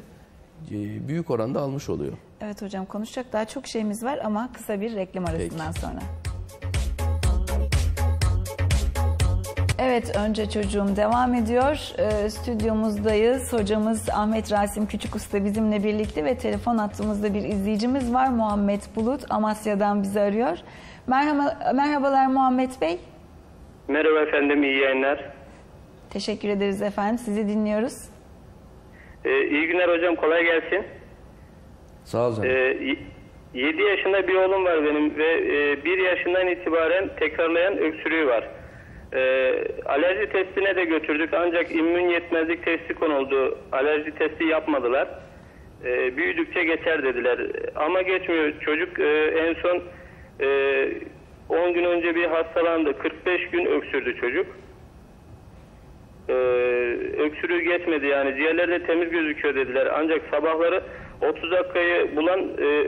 büyük oranda almış oluyor. Evet hocam, konuşacak daha çok şeyimiz var ama kısa bir reklam arasından sonra. Evet, önce çocuğum devam ediyor. Stüdyomuzdayız. Hocamız Ahmet Rasim Küçük Usta bizimle birlikte ve telefon hattımızda bir izleyicimiz var. Muhammed Bulut Amasya'dan bizi arıyor. Merhabalar Muhammed Bey. Merhaba efendim, iyi yayınlar. Teşekkür ederiz efendim. Sizi dinliyoruz. İyi günler hocam, kolay gelsin. Sağ olun. 7 yaşında bir oğlum var benim ve 1 yaşından itibaren tekrarlayan öksürüğü var. Alerji testine de götürdük ancak immün yetmezlik testi konuldu. Alerji testi yapmadılar. Büyüdükçe geçer dediler. Ama geçmiyor. Çocuk en son 10 gün önce bir hastalandı. 45 gün öksürdü çocuk. Öksürüğü geçmedi yani. Ciğerleri de temiz gözüküyor dediler. Ancak sabahları 30 dakikayı bulan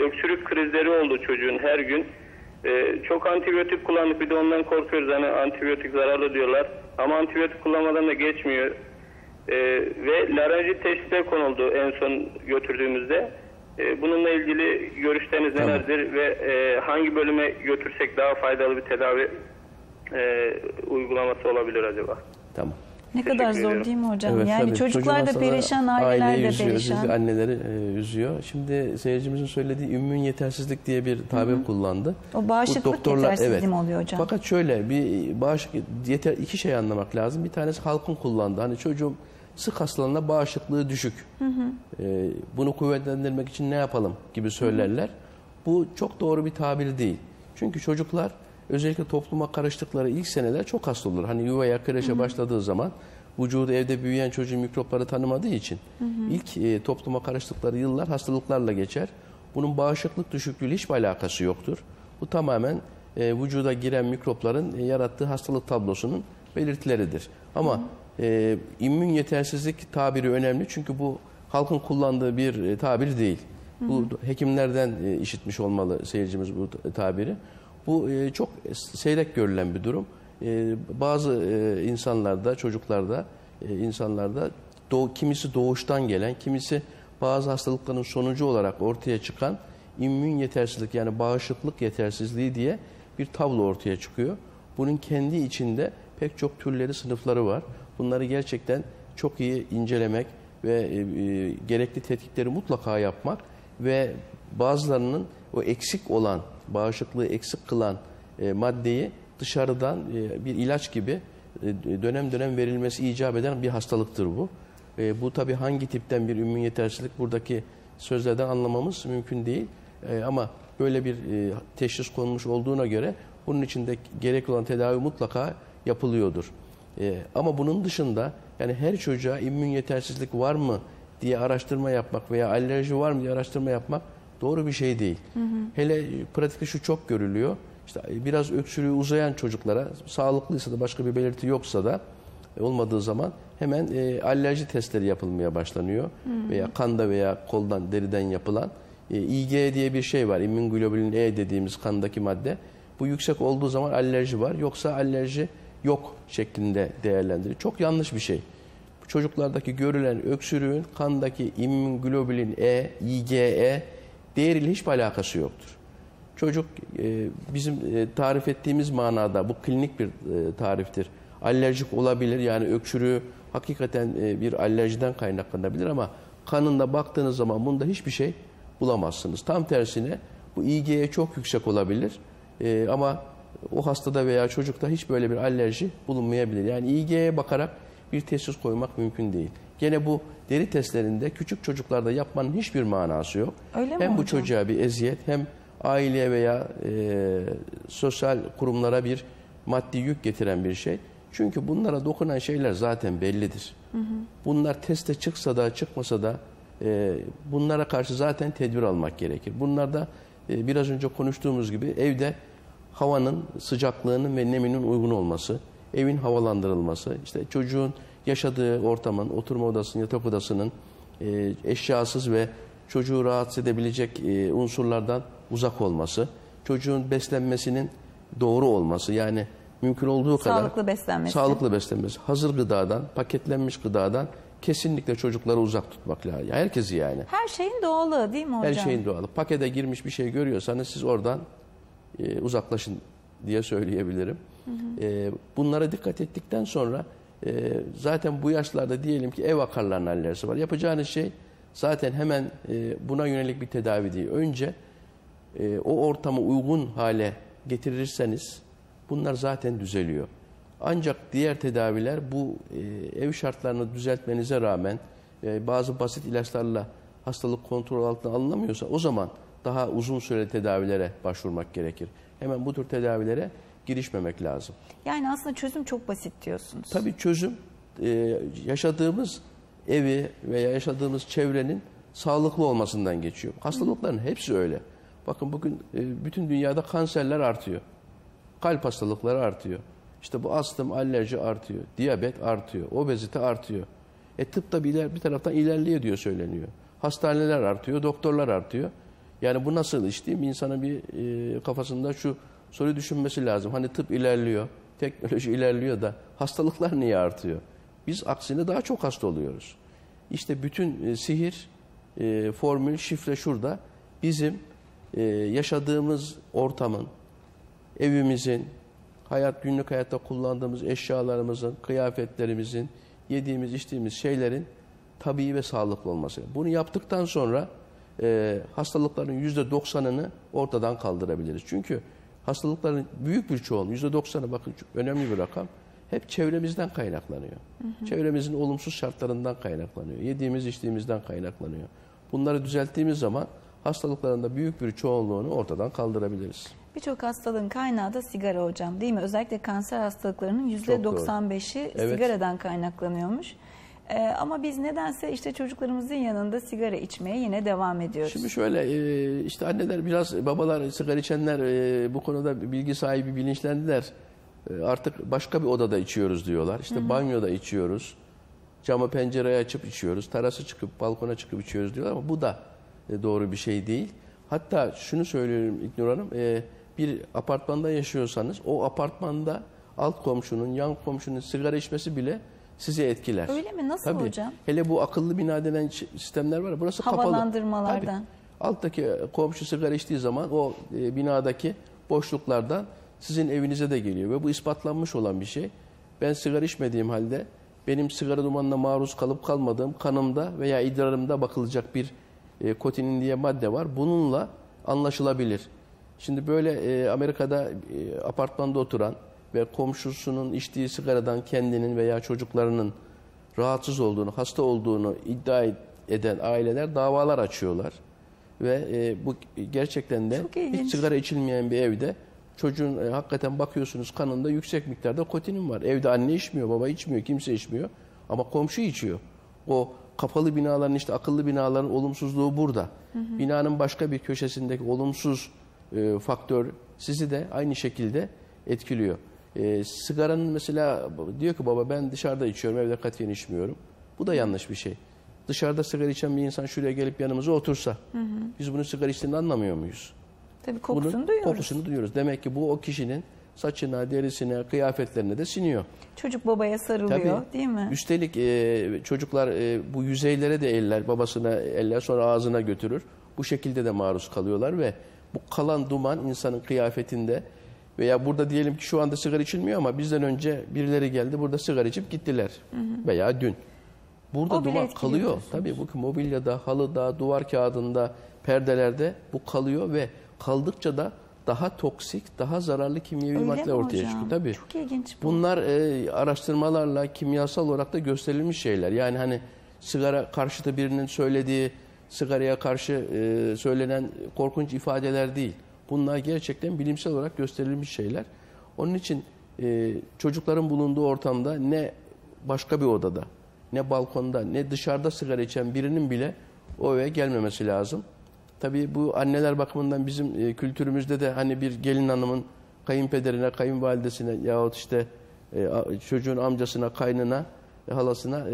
öksürük krizleri oldu çocuğun her gün. Çok antibiyotik kullandık, bir de ondan korkuyoruz, hani antibiyotik zararlı diyorlar ama antibiyotik kullanmadan da geçmiyor. Ve larenjit teşhisi de konuldu en son götürdüğümüzde. Bununla ilgili görüşleriniz nelerdir ve hangi bölüme götürsek daha faydalı bir tedavi uygulaması olabilir acaba? Tamam. Ne kadar zor değil mi hocam? Evet, yani tabii. çocuklar da perişan, aileler de perişan. Anneleri üzüyor. Şimdi seyircimizin söylediği immün yetersizlik diye bir tabir kullandı. O bağışıklık yetersizliği mi oluyor hocam? Fakat şöyle bir bağışıklık iki şey anlamak lazım. Bir tanesi halkın kullandığı. Hani çocuğum sık hastalığında bağışıklığı düşük. Bunu kuvvetlendirmek için ne yapalım gibi söylerler. Bu çok doğru bir tabir değil. Çünkü çocuklar özellikle topluma karıştıkları ilk seneler çok hasta olur. Hani yuvaya, kreşe başladığı zaman vücudu evde büyüyen çocuğun mikropları tanımadığı için ilk topluma karıştıkları yıllar hastalıklarla geçer. Bunun bağışıklık düşüklüğüyle hiçbir alakası yoktur. Bu tamamen vücuda giren mikropların yarattığı hastalık tablosunun belirtileridir. Ama immün yetersizlik tabiri önemli çünkü bu halkın kullandığı bir tabir değil. Bu hekimlerden işitmiş olmalı seyircimiz bu tabiri. Bu çok seyrek görülen bir durum. Bazı insanlarda, çocuklarda, insanlarda kimisi doğuştan gelen, kimisi bazı hastalıkların sonucu olarak ortaya çıkan immün yetersizlik yani bağışıklık yetersizliği diye bir tablo ortaya çıkıyor. Bunun kendi içinde pek çok türleri, sınıfları var. Bunları gerçekten çok iyi incelemek ve gerekli tetkikleri mutlaka yapmak ve bazılarının o eksik olan, bağışıklığı eksik kılan maddeyi dışarıdan bir ilaç gibi dönem dönem verilmesi icap eden bir hastalıktır bu. Bu tabii hangi tipten bir immün yetersizlik buradaki sözlerden anlamamız mümkün değil. Ama böyle bir teşhis konmuş olduğuna göre bunun için de gerekli olan tedavi mutlaka yapılıyordur. Ama bunun dışında yani her çocuğa immün yetersizlik var mı diye araştırma yapmak veya alerji var mı diye araştırma yapmak doğru bir şey değil. Hele pratikte şu çok görülüyor. İşte biraz öksürüğü uzayan çocuklara sağlıklıysa da başka bir belirti yoksa da olmadığı zaman hemen alerji testleri yapılmaya başlanıyor. Veya kanda veya koldan, deriden yapılan IgE diye bir şey var. İmmünoglobulin E dediğimiz kandaki madde. Bu yüksek olduğu zaman alerji var. Yoksa alerji yok şeklinde değerlendirilir. Çok yanlış bir şey. Çocuklardaki görülen öksürüğün kandaki immünoglobulin E, IgE değeriyle hiçbir alakası yoktur. Çocuk bizim tarif ettiğimiz manada bu klinik bir tariftir. Alerjik olabilir yani öksürüğü hakikaten bir alerjiden kaynaklanabilir ama kanında baktığınız zaman bunda hiçbir şey bulamazsınız. Tam tersine bu IgE çok yüksek olabilir ama o hastada veya çocukta hiç böyle bir alerji bulunmayabilir. Yani IgE'ye bakarak bir teşhis koymak mümkün değil. Gene bu deri testlerinde küçük çocuklarda yapmanın hiçbir manası yok. Öyle mi hem bu hocam? çocuğa bir eziyet hem aileye veya sosyal kurumlara bir maddi yük getiren bir şey. Çünkü bunlara dokunan şeyler zaten bellidir. Bunlar teste çıksa da çıkmasa da bunlara karşı zaten tedbir almak gerekir. Bunlarda biraz önce konuştuğumuz gibi evde havanın sıcaklığının ve neminin uygun olması, evin havalandırılması, işte çocuğun yaşadığı ortamın, oturma odasının, yatak odasının eşyasız ve çocuğu rahatsız edebilecek unsurlardan uzak olması, çocuğun beslenmesinin doğru olması, yani mümkün olduğu kadar sağlıklı beslenmesi, hazır gıdadan, paketlenmiş gıdadan kesinlikle çocukları uzak tutmak lazım. Herkesi yani. Her şeyin doğalı değil mi hocam? Her şeyin doğalı. Pakete girmiş bir şey görüyorsanız siz oradan uzaklaşın diye söyleyebilirim. Bunlara dikkat ettikten sonra zaten bu yaşlarda diyelim ki ev akarlarının alerjisi var. Yapacağınız şey zaten hemen buna yönelik bir tedavi değil. Önce o ortamı uygun hale getirirseniz bunlar zaten düzeliyor. Ancak diğer tedaviler bu ev şartlarını düzeltmenize rağmen bazı basit ilaçlarla hastalık kontrol altına alınamıyorsa o zaman daha uzun süreli tedavilere başvurmak gerekir. Hemen bu tür tedavilere girişmemek lazım. Yani aslında çözüm çok basit diyorsunuz. Tabii çözüm yaşadığımız evi veya yaşadığımız çevrenin sağlıklı olmasından geçiyor. Hastalıkların hepsi öyle. Bakın bugün bütün dünyada kanserler artıyor. Kalp hastalıkları artıyor. İşte bu astım, alerji artıyor. Diyabet artıyor. Obezite artıyor. Tıp da bir taraftan ilerliyor diyor söyleniyor. Hastaneler artıyor, doktorlar artıyor. Yani bu nasıl iş değil mi? İnsanın bir kafasında şu soruyu düşünmesi lazım. Hani tıp ilerliyor, teknoloji ilerliyor da hastalıklar niye artıyor? Biz aksine daha çok hasta oluyoruz. İşte bütün sihir, formül, şifre şurada. Bizim yaşadığımız ortamın, evimizin, günlük hayatta kullandığımız eşyalarımızın, kıyafetlerimizin, yediğimiz, içtiğimiz şeylerin tabii ve sağlıklı olması. Bunu yaptıktan sonra hastalıkların %90'ını ortadan kaldırabiliriz. Çünkü hastalıkların büyük bir çoğunluğu, %90'ı bakın önemli bir rakam, hep çevremizden kaynaklanıyor. Çevremizin olumsuz şartlarından kaynaklanıyor. Yediğimiz, içtiğimizden kaynaklanıyor. Bunları düzelttiğimiz zaman hastalıkların da büyük bir çoğunluğunu ortadan kaldırabiliriz. Birçok hastalığın kaynağı da sigara hocam değil mi? Özellikle kanser hastalıklarının %95'i sigaradan kaynaklanıyormuş. Ama biz nedense işte çocuklarımızın yanında sigara içmeye yine devam ediyoruz. Şimdi şöyle işte anneler biraz babalar sigara içenler bu konuda bilgi sahibi bilinçlendiler. Artık başka bir odada içiyoruz diyorlar. İşte banyoda içiyoruz. Camı pencereyi açıp içiyoruz. Terasa çıkıp balkona çıkıp içiyoruz diyorlar ama bu da doğru bir şey değil. Hatta şunu söylüyorum İlknur Hanım, bir apartmanda yaşıyorsanız o apartmanda alt komşunun, yan komşunun sigara içmesi bile sizi etkiler. Öyle mi? Nasıl hocam? Hele bu akıllı bina denen sistemler var. Burası kapalı. Havalandırmalardan. Tabii. Alttaki komşu sigara içtiği zaman o binadaki boşluklardan sizin evinize de geliyor ve bu ispatlanmış olan bir şey. Ben sigara içmediğim halde benim sigara dumanına maruz kalıp kalmadığım kanımda veya idrarımda bakılacak bir kotinin diye madde var. Bununla anlaşılabilir. Şimdi böyle Amerika'da apartmanda oturan ve komşusunun içtiği sigaradan kendinin veya çocuklarının rahatsız olduğunu, hasta olduğunu iddia eden aileler davalar açıyorlar. Ve bu gerçekten de hiç sigara içilmeyen bir evde çocuğun hakikaten bakıyorsunuz kanında yüksek miktarda kotinin var. Evde anne içmiyor, baba içmiyor, kimse içmiyor ama komşu içiyor. O kapalı binaların, işte akıllı binaların olumsuzluğu burada. Binanın başka bir köşesindeki olumsuz faktör sizi de aynı şekilde etkiliyor. Sigaranın mesela diyor ki baba ben dışarıda içiyorum, evde katiyen içmiyorum. Bu da yanlış bir şey. Dışarıda sigara içen bir insan şuraya gelip yanımıza otursa biz bunu sigara içtiğini anlamıyor muyuz? Tabii kokusunu duyuyoruz. Kokusunu duyuyoruz. Demek ki bu o kişinin saçına, derisine, kıyafetlerine de siniyor. Çocuk babaya sarılıyor. Tabii. Değil mi? Üstelik çocuklar bu yüzeylere de eller, babasına eller, sonra ağzına götürür. Bu şekilde de maruz kalıyorlar ve bu kalan duman insanın kıyafetinde veya burada diyelim ki şu anda sigara içilmiyor ama bizden önce birileri geldi burada sigara içip gittiler veya dün. Burada duman kalıyor. Tabii bu mobilyada, halıda, duvar kağıdında, perdelerde bu kalıyor ve kaldıkça da daha toksik, daha zararlı kimyevi madde ortaya çıkıyor. Tabii. Çok ilginç bu. Bunlar araştırmalarla kimyasal olarak da gösterilmiş şeyler. Yani hani sigara karşıtı birinin söylediği, sigaraya karşı söylenen korkunç ifadeler değil. Bunlar gerçekten bilimsel olarak gösterilmiş şeyler. Onun için çocukların bulunduğu ortamda ne başka bir odada, ne balkonda, ne dışarıda sigara içen birinin bile o eve gelmemesi lazım. Tabii bu anneler bakımından bizim kültürümüzde de hani bir gelin hanımın kayınpederine, kayınvalidesine yahut işte çocuğun amcasına, kaynına, halasına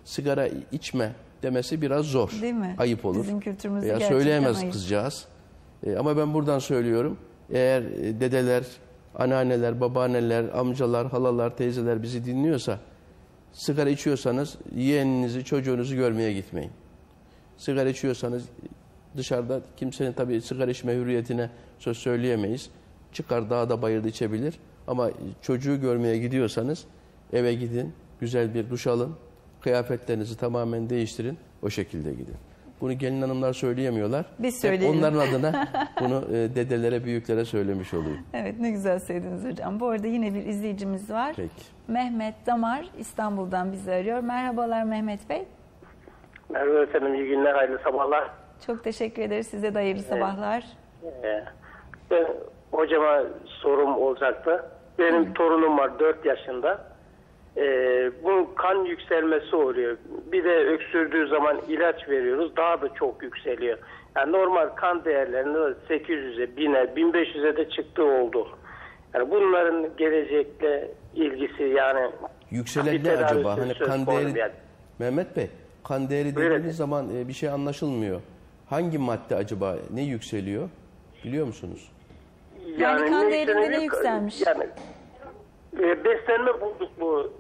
sigara içme demesi biraz zor. Değil mi? Ayıp olur. Bizim kültürümüzde Veya gerçekten söyleyemez ayıp. kızcağız. Ama ben buradan söylüyorum. Eğer dedeler, anneanneler, babaanneler, amcalar, halalar, teyzeler bizi dinliyorsa, sigara içiyorsanız yeğeninizi, çocuğunuzu görmeye gitmeyin. Sigara içiyorsanız dışarıda kimsenin tabii sigara içme hürriyetine söz söyleyemeyiz. Çıkar dağda bayırda içebilir. Ama çocuğu görmeye gidiyorsanız eve gidin, güzel bir duş alın, kıyafetlerinizi tamamen değiştirin, o şekilde gidin. Bunu gelin hanımlar söyleyemiyorlar. Biz söyleyelim. Onların adına bunu dedelere, büyüklere söylemiş olayım. Evet, ne güzel söylediniz hocam. Bu arada yine bir izleyicimiz var. Peki. Mehmet Damar İstanbul'dan bizi arıyor. Merhabalar Mehmet Bey. Merhaba efendim, iyi günler, hayırlı sabahlar. Çok teşekkür ederiz. Size de hayırlı sabahlar. Ben hocama sorum olacaktı. Benim torunum var 4 yaşında. Bunun kan yükselmesi oluyor. Bir de öksürdüğü zaman ilaç veriyoruz. Daha da çok yükseliyor. Yani normal kan değerlerinde 800'e, 1000'e, 1500'e de çıktığı oldu. Yani bunların gelecekle ilgisi yani... Yükselen ne acaba? Hani kan değeri... Yani. Mehmet Bey, kan değeri dediğiniz zaman bir şey anlaşılmıyor. Hangi madde acaba? Ne yükseliyor? Biliyor musunuz? Yani kan değerinde ne yükselmiş? Yani beslenme bozukluğu.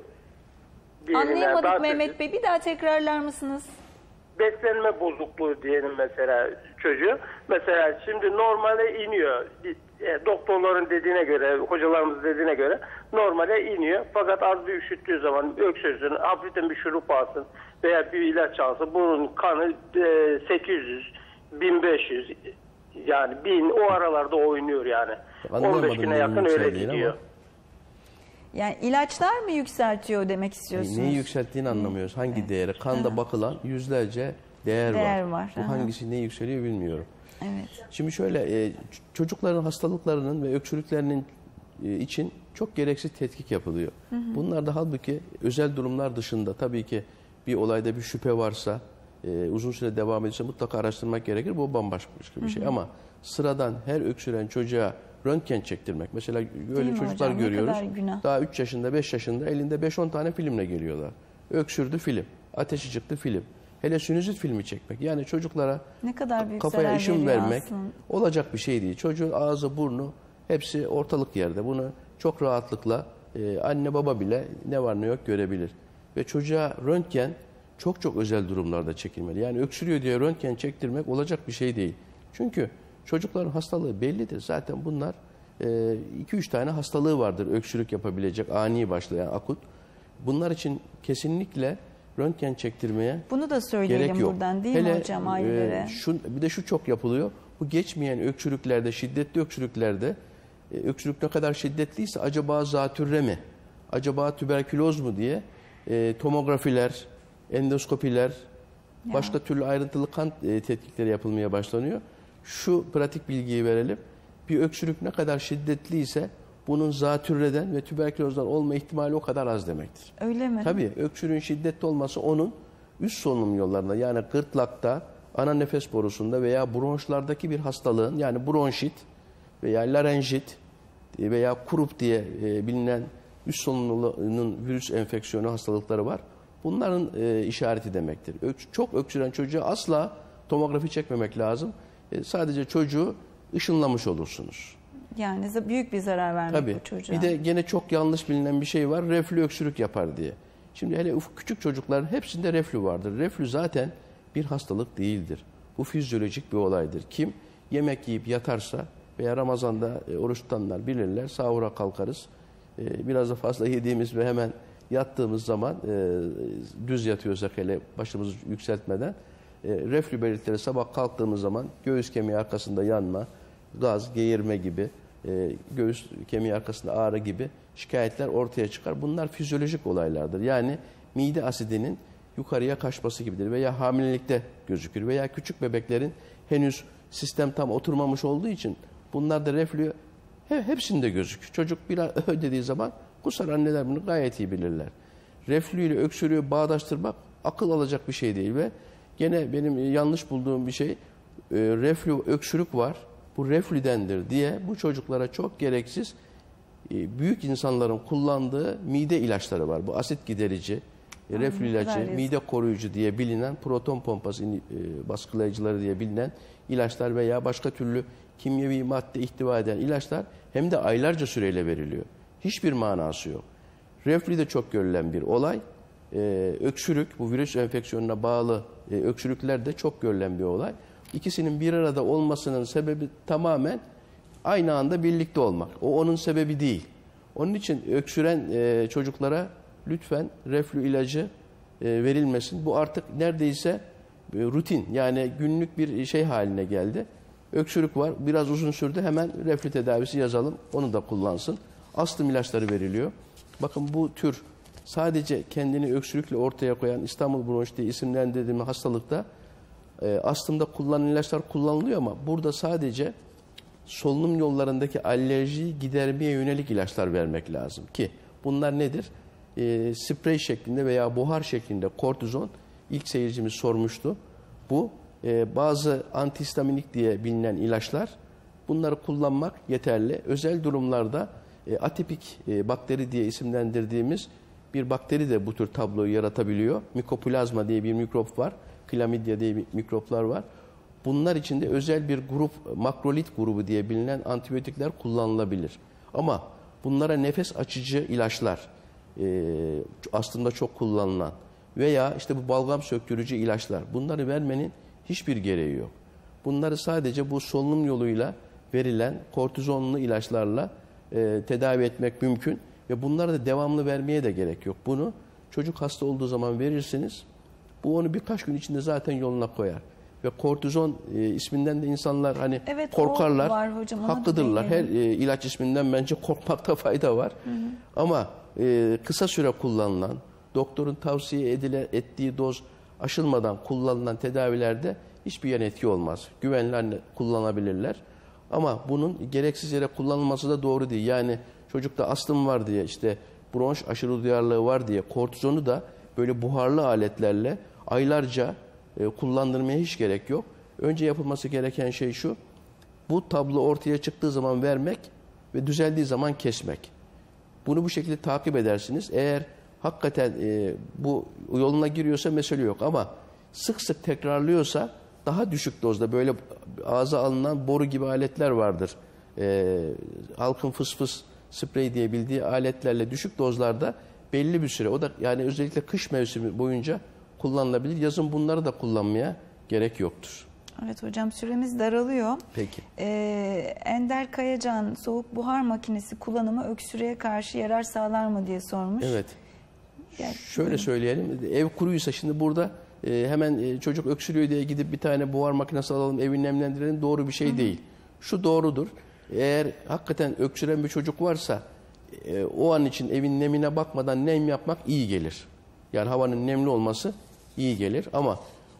Anlayamadık yani Mehmet Bey. Bir daha tekrarlar mısınız? Beslenme bozukluğu diyelim mesela çocuğu. Mesela şimdi normale iniyor. Doktorların dediğine göre, hocalarımız dediğine göre normale iniyor. Fakat az bir üşüttüğü zaman öksürsün, hafiften bir şurup alsın veya bir ilaç alsın. Bunun kanı 800, 1500 yani 1000 o aralarda oynuyor yani. 15 güne yakın öyle gidiyor. Yani ilaçlar mı yükseltiyor demek istiyorsunuz? Neyi yükselttiğini anlamıyoruz. Hangi değere? Kanda bakılan yüzlerce değer var. Bu hangisi neyi yükseliyor bilmiyorum. Evet. Şimdi şöyle çocukların hastalıklarının ve öksürüklerinin için çok gereksiz tetkik yapılıyor. Bunlar da halbuki özel durumlar dışında tabii ki bir olayda bir şüphe varsa uzun süre devam ediyorsa mutlaka araştırmak gerekir. Bu bambaşka bir şey ama sıradan her öksüren çocuğa röntgen çektirmek. Mesela öyle çocuklar hocam, görüyoruz. Daha 3 yaşında, 5 yaşında elinde 5-10 tane filmle geliyorlar. Öksürdü film, ateşi çıktı film. Hele sinüzit filmi çekmek. Yani çocuklara ne kadar büyük kafaya ışın vermek aslında. Olacak bir şey değil. Çocuğun ağzı, burnu hepsi ortalık yerde. Bunu çok rahatlıkla anne baba bile ne var ne yok görebilir. Ve çocuğa röntgen çok özel durumlarda çekilmeli. Yani öksürüyor diye röntgen çektirmek olacak bir şey değil. Çünkü çocukların hastalığı bellidir. Zaten bunlar 2-3 tane hastalığı vardır öksürük yapabilecek, ani başlayan, akut. Bunlar için kesinlikle röntgen çektirmeye bunu da söyleyelim gerek yok. Buradan değil mi hocam ailelere? Bir de şu çok yapılıyor. Bu geçmeyen öksürüklerde, şiddetli öksürüklerde öksürük ne kadar şiddetliyse acaba zatürre mi? Acaba tüberküloz mu diye tomografiler, endoskopiler, başka türlü ayrıntılı kan tetkikleri yapılmaya başlanıyor. Şu pratik bilgiyi verelim. Bir öksürük ne kadar şiddetliyse bunun zatürreden ve tüberkülozdan olma ihtimali o kadar az demektir. Öyle mi? Tabii öksürüğün şiddetli olması onun üst solunum yollarında yani gırtlakta, ana nefes borusunda veya bronşlardaki bir hastalığın yani bronşit veya larenjit veya kurup diye bilinen üst solunumun virüs enfeksiyonu hastalıkları var. Bunların işareti demektir. Çok öksüren çocuğa asla tomografi çekmemek lazım. Sadece çocuğu ışınlamış olursunuz. Yani büyük bir zarar vermek bu çocuğa. Bir de gene çok yanlış bilinen bir şey var. Reflü öksürük yapar diye. Şimdi hele küçük çocukların hepsinde reflü vardır. Reflü zaten bir hastalık değildir. Bu fizyolojik bir olaydır. Kim yemek yiyip yatarsa veya Ramazan'da oruç tutanlar bilirler. Sahura kalkarız. Biraz da fazla yediğimiz ve hemen yattığımız zaman düz yatıyorsak hele başımızı yükseltmeden reflü belirtileri sabah kalktığımız zaman göğüs kemiği arkasında yanma, gaz, geğirme gibi, göğüs kemiği arkasında ağrı gibi şikayetler ortaya çıkar. Bunlar fizyolojik olaylardır. Yani mide asidinin yukarıya kaçması gibidir veya hamilelikte gözükür veya küçük bebeklerin henüz sistem tam oturmamış olduğu için bunlar da reflü hepsinde gözükür. Çocuk biraz dediği zaman kusar, anneler bunu gayet iyi bilirler. Reflü ile öksürüğü bağdaştırmak akıl alacak bir şey değil ve gene benim yanlış bulduğum bir şey reflü, öksürük var. Bu reflüdendir diye bu çocuklara çok gereksiz büyük insanların kullandığı mide ilaçları var. Bu asit giderici, reflü ilacı, yazık. mide koruyucu diye bilinen, proton pompası baskılayıcıları diye bilinen ilaçlar veya başka türlü kimyevi madde ihtiva eden ilaçlar hem de aylarca süreyle veriliyor. Hiçbir manası yok. Reflü de çok görülen bir olay. Öksürük, bu virüs enfeksiyonuna bağlı öksürükler de çok görülen bir olay. İkisinin bir arada olmasının sebebi tamamen aynı anda birlikte olmak. O onun sebebi değil. Onun için öksüren çocuklara lütfen reflü ilacı verilmesin. Bu artık neredeyse rutin, yani günlük bir şey haline geldi. Öksürük var, biraz uzun sürdü, hemen reflü tedavisi yazalım, onu da kullansın. Astım ilaçları veriliyor. Bakın bu tür sadece kendini öksürükle ortaya koyan İstanbul bronşiti diye isimlendirdiğimiz hastalıkta astımda kullanılan ilaçlar kullanılıyor ama burada sadece solunum yollarındaki alerjiyi gidermeye yönelik ilaçlar vermek lazım ki bunlar nedir? Sprey şeklinde veya buhar şeklinde kortizon, ilk seyircimiz sormuştu. Bu bazı antihistaminik diye bilinen ilaçlar, bunları kullanmak yeterli. Özel durumlarda atipik bakteri diye isimlendirdiğimiz bir bakteri de bu tür tabloyu yaratabiliyor. Mikoplazma diye bir mikrop var. Chlamydia diye mikroplar var. Bunlar için de özel bir grup, makrolit grubu diye bilinen antibiyotikler kullanılabilir. Ama bunlara nefes açıcı ilaçlar, aslında çok kullanılan veya işte bu balgam söktürücü ilaçlar, bunları vermenin hiçbir gereği yok. Bunları sadece bu solunum yoluyla verilen kortizonlu ilaçlarla tedavi etmek mümkün ve bunları da devamlı vermeye de gerek yok. Bunu çocuk hasta olduğu zaman verirsiniz. Bu onu birkaç gün içinde zaten yoluna koyar. Ve kortizon isminden de insanlar hani korkarlar. Var hocam, haklıdırlar. Her ilaç isminden bence korkmakta fayda var. Ama kısa süre kullanılan, doktorun tavsiye ettiği doz aşılmadan kullanılan tedavilerde hiçbir yan etki olmaz. Güvenli kullanabilirler. Ama bunun gereksiz yere kullanılması da doğru değil. Yani çocukta astım var diye, işte bronş aşırı duyarlılığı var diye kortizonu da böyle buharlı aletlerle aylarca kullandırmaya hiç gerek yok. Önce yapılması gereken şey şu: bu tablo ortaya çıktığı zaman vermek ve düzeldiği zaman kesmek. Bunu bu şekilde takip edersiniz. Eğer hakikaten bu yoluna giriyorsa mesele yok, ama sık sık tekrarlıyorsa daha düşük dozda böyle ağza alınan boru gibi aletler vardır. Halkın fıs sprey diye bildiği aletlerle düşük dozlarda belli bir süre, o da yani özellikle kış mevsimi boyunca kullanılabilir. Yazın bunları da kullanmaya gerek yoktur. Evet hocam, süremiz daralıyor. Peki. Ender Kayacan, soğuk buhar makinesi kullanımı öksürüğe karşı yarar sağlar mı diye sormuş. Evet. Yani, şöyle söyleyelim. Ev kuruysa şimdi burada hemen çocuk öksürüyor diye gidip bir tane buhar makinesi alalım, evi nemlendirelim, doğru bir şey değil. Şu doğrudur. Eğer hakikaten öksüren bir çocuk varsa o an için evin nemine bakmadan nem yapmak iyi gelir. Yani havanın nemli olması iyi gelir, ama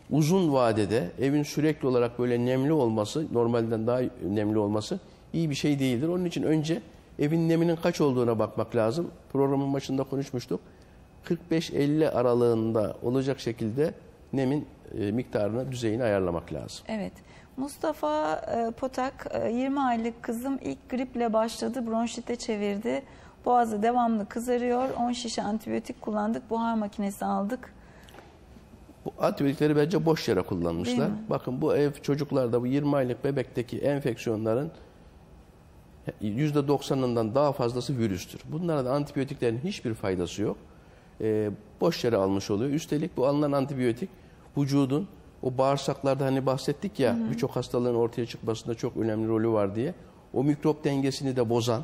uzun vadede evin sürekli olarak böyle nemli olması, normalden daha nemli olması iyi bir şey değildir. Onun için önce evin neminin kaç olduğuna bakmak lazım. Programın başında konuşmuştuk. 45-50 aralığında olacak şekilde nemin miktarını, düzeyini ayarlamak lazım. Evet. Mustafa Potak, 20 aylık kızım ilk griple başladı, bronşite çevirdi. Boğazı devamlı kızarıyor. 10 şişe antibiyotik kullandık, buhar makinesi aldık. Bu antibiyotikleri bence boş yere kullanmışlar. Bakın bu ev çocuklarda, bu 20 aylık bebekteki enfeksiyonların %90'ından daha fazlası virüstür. Bunlara da antibiyotiklerin hiçbir faydası yok. Boş yere almış oluyor. Üstelik bu alınan antibiyotik vücudun o bağırsaklarda, hani bahsettik ya, birçok hastalığın ortaya çıkmasında çok önemli rolü var diye, o mikrop dengesini de bozan,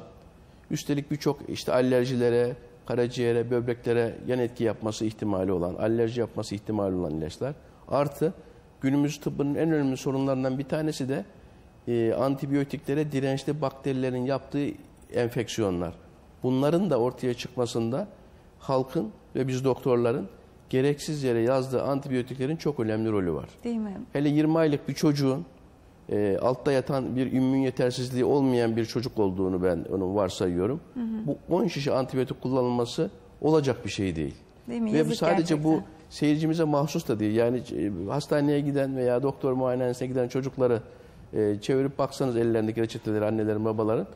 üstelik birçok işte alerjilere, karaciğere, böbreklere yan etki yapması ihtimali olan, alerji yapması ihtimali olan ilaçlar. Artı günümüz tıbbının en önemli sorunlarından bir tanesi de antibiyotiklere dirençli bakterilerin yaptığı enfeksiyonlar. Bunların da ortaya çıkmasında halkın ve biz doktorların gereksiz yere yazdığı antibiyotiklerin çok önemli rolü var. Değil mi? Hele 20 aylık bir çocuğun altta yatan bir immün yetersizliği olmayan bir çocuk olduğunu ben onu varsayıyorum. Bu 10 şişe antibiyotik kullanılması olacak bir şey değil. Değil mi? Ve Yazık sadece gerçekten. bu seyircimize mahsus da değil. Yani hastaneye giden veya doktor muayenehanesine giden çocukları çevirip baksanız ellerindeki reçeteleri, annelerin, babaların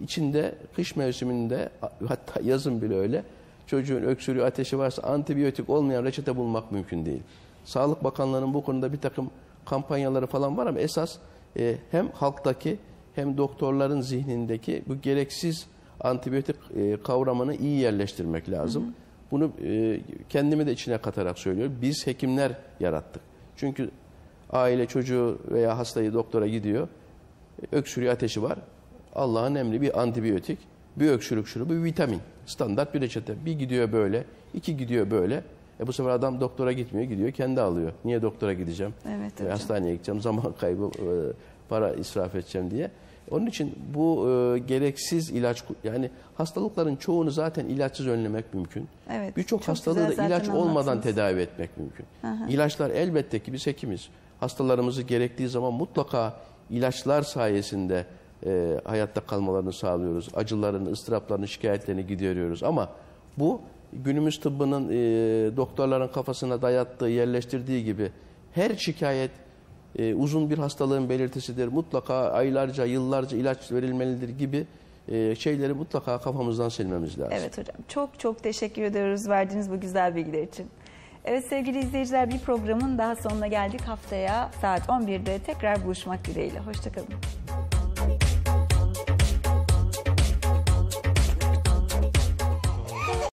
içinde kış mevsiminde, hatta yazın bile öyle, çocuğun öksürüğü, ateşi varsa antibiyotik olmayan reçete bulmak mümkün değil. Sağlık Bakanlığı'nın bu konuda bir takım kampanyaları falan var ama esas hem halktaki hem doktorların zihnindeki bu gereksiz antibiyotik kavramını iyi yerleştirmek lazım. Hı hı. Bunu kendimi de içine katarak söylüyorum. Biz hekimler yarattık. Çünkü aile çocuğu veya hastayı doktora gidiyor. Öksürüğü, ateşi var. Allah'ın emri bir antibiyotik, bir öksürük şurubu, bir vitamin. Standart bir reçete. Bir gidiyor böyle, iki gidiyor böyle. Bu sefer adam doktora gitmiyor, gidiyor kendi alıyor. Niye doktora gideceğim? Evet, hastaneye gideceğim, zaman kaybı, para israf edeceğim diye. Onun için bu gereksiz ilaç, yani hastalıkların çoğunu zaten ilaçsız önlemek mümkün. Evet, birçok hastalığı da ilaç olmadan tedavi etmek mümkün. Aha. İlaçlar elbette ki biz hekimiz. Hastalarımızı gerektiği zaman mutlaka ilaçlar sayesinde hayatta kalmalarını sağlıyoruz. Acılarını, ıstıraplarını, şikayetlerini gideriyoruz. Ama bu günümüz tıbbının doktorların kafasına dayattığı, yerleştirdiği gibi her şikayet uzun bir hastalığın belirtisidir. Mutlaka aylarca, yıllarca ilaç verilmelidir gibi şeyleri mutlaka kafamızdan silmemiz lazım. Evet hocam. Çok çok teşekkür ediyoruz verdiğiniz bu güzel bilgiler için. Evet sevgili izleyiciler, bir programın daha sonuna geldik. Haftaya saat 11'de tekrar buluşmak dileğiyle. Hoşça kalın.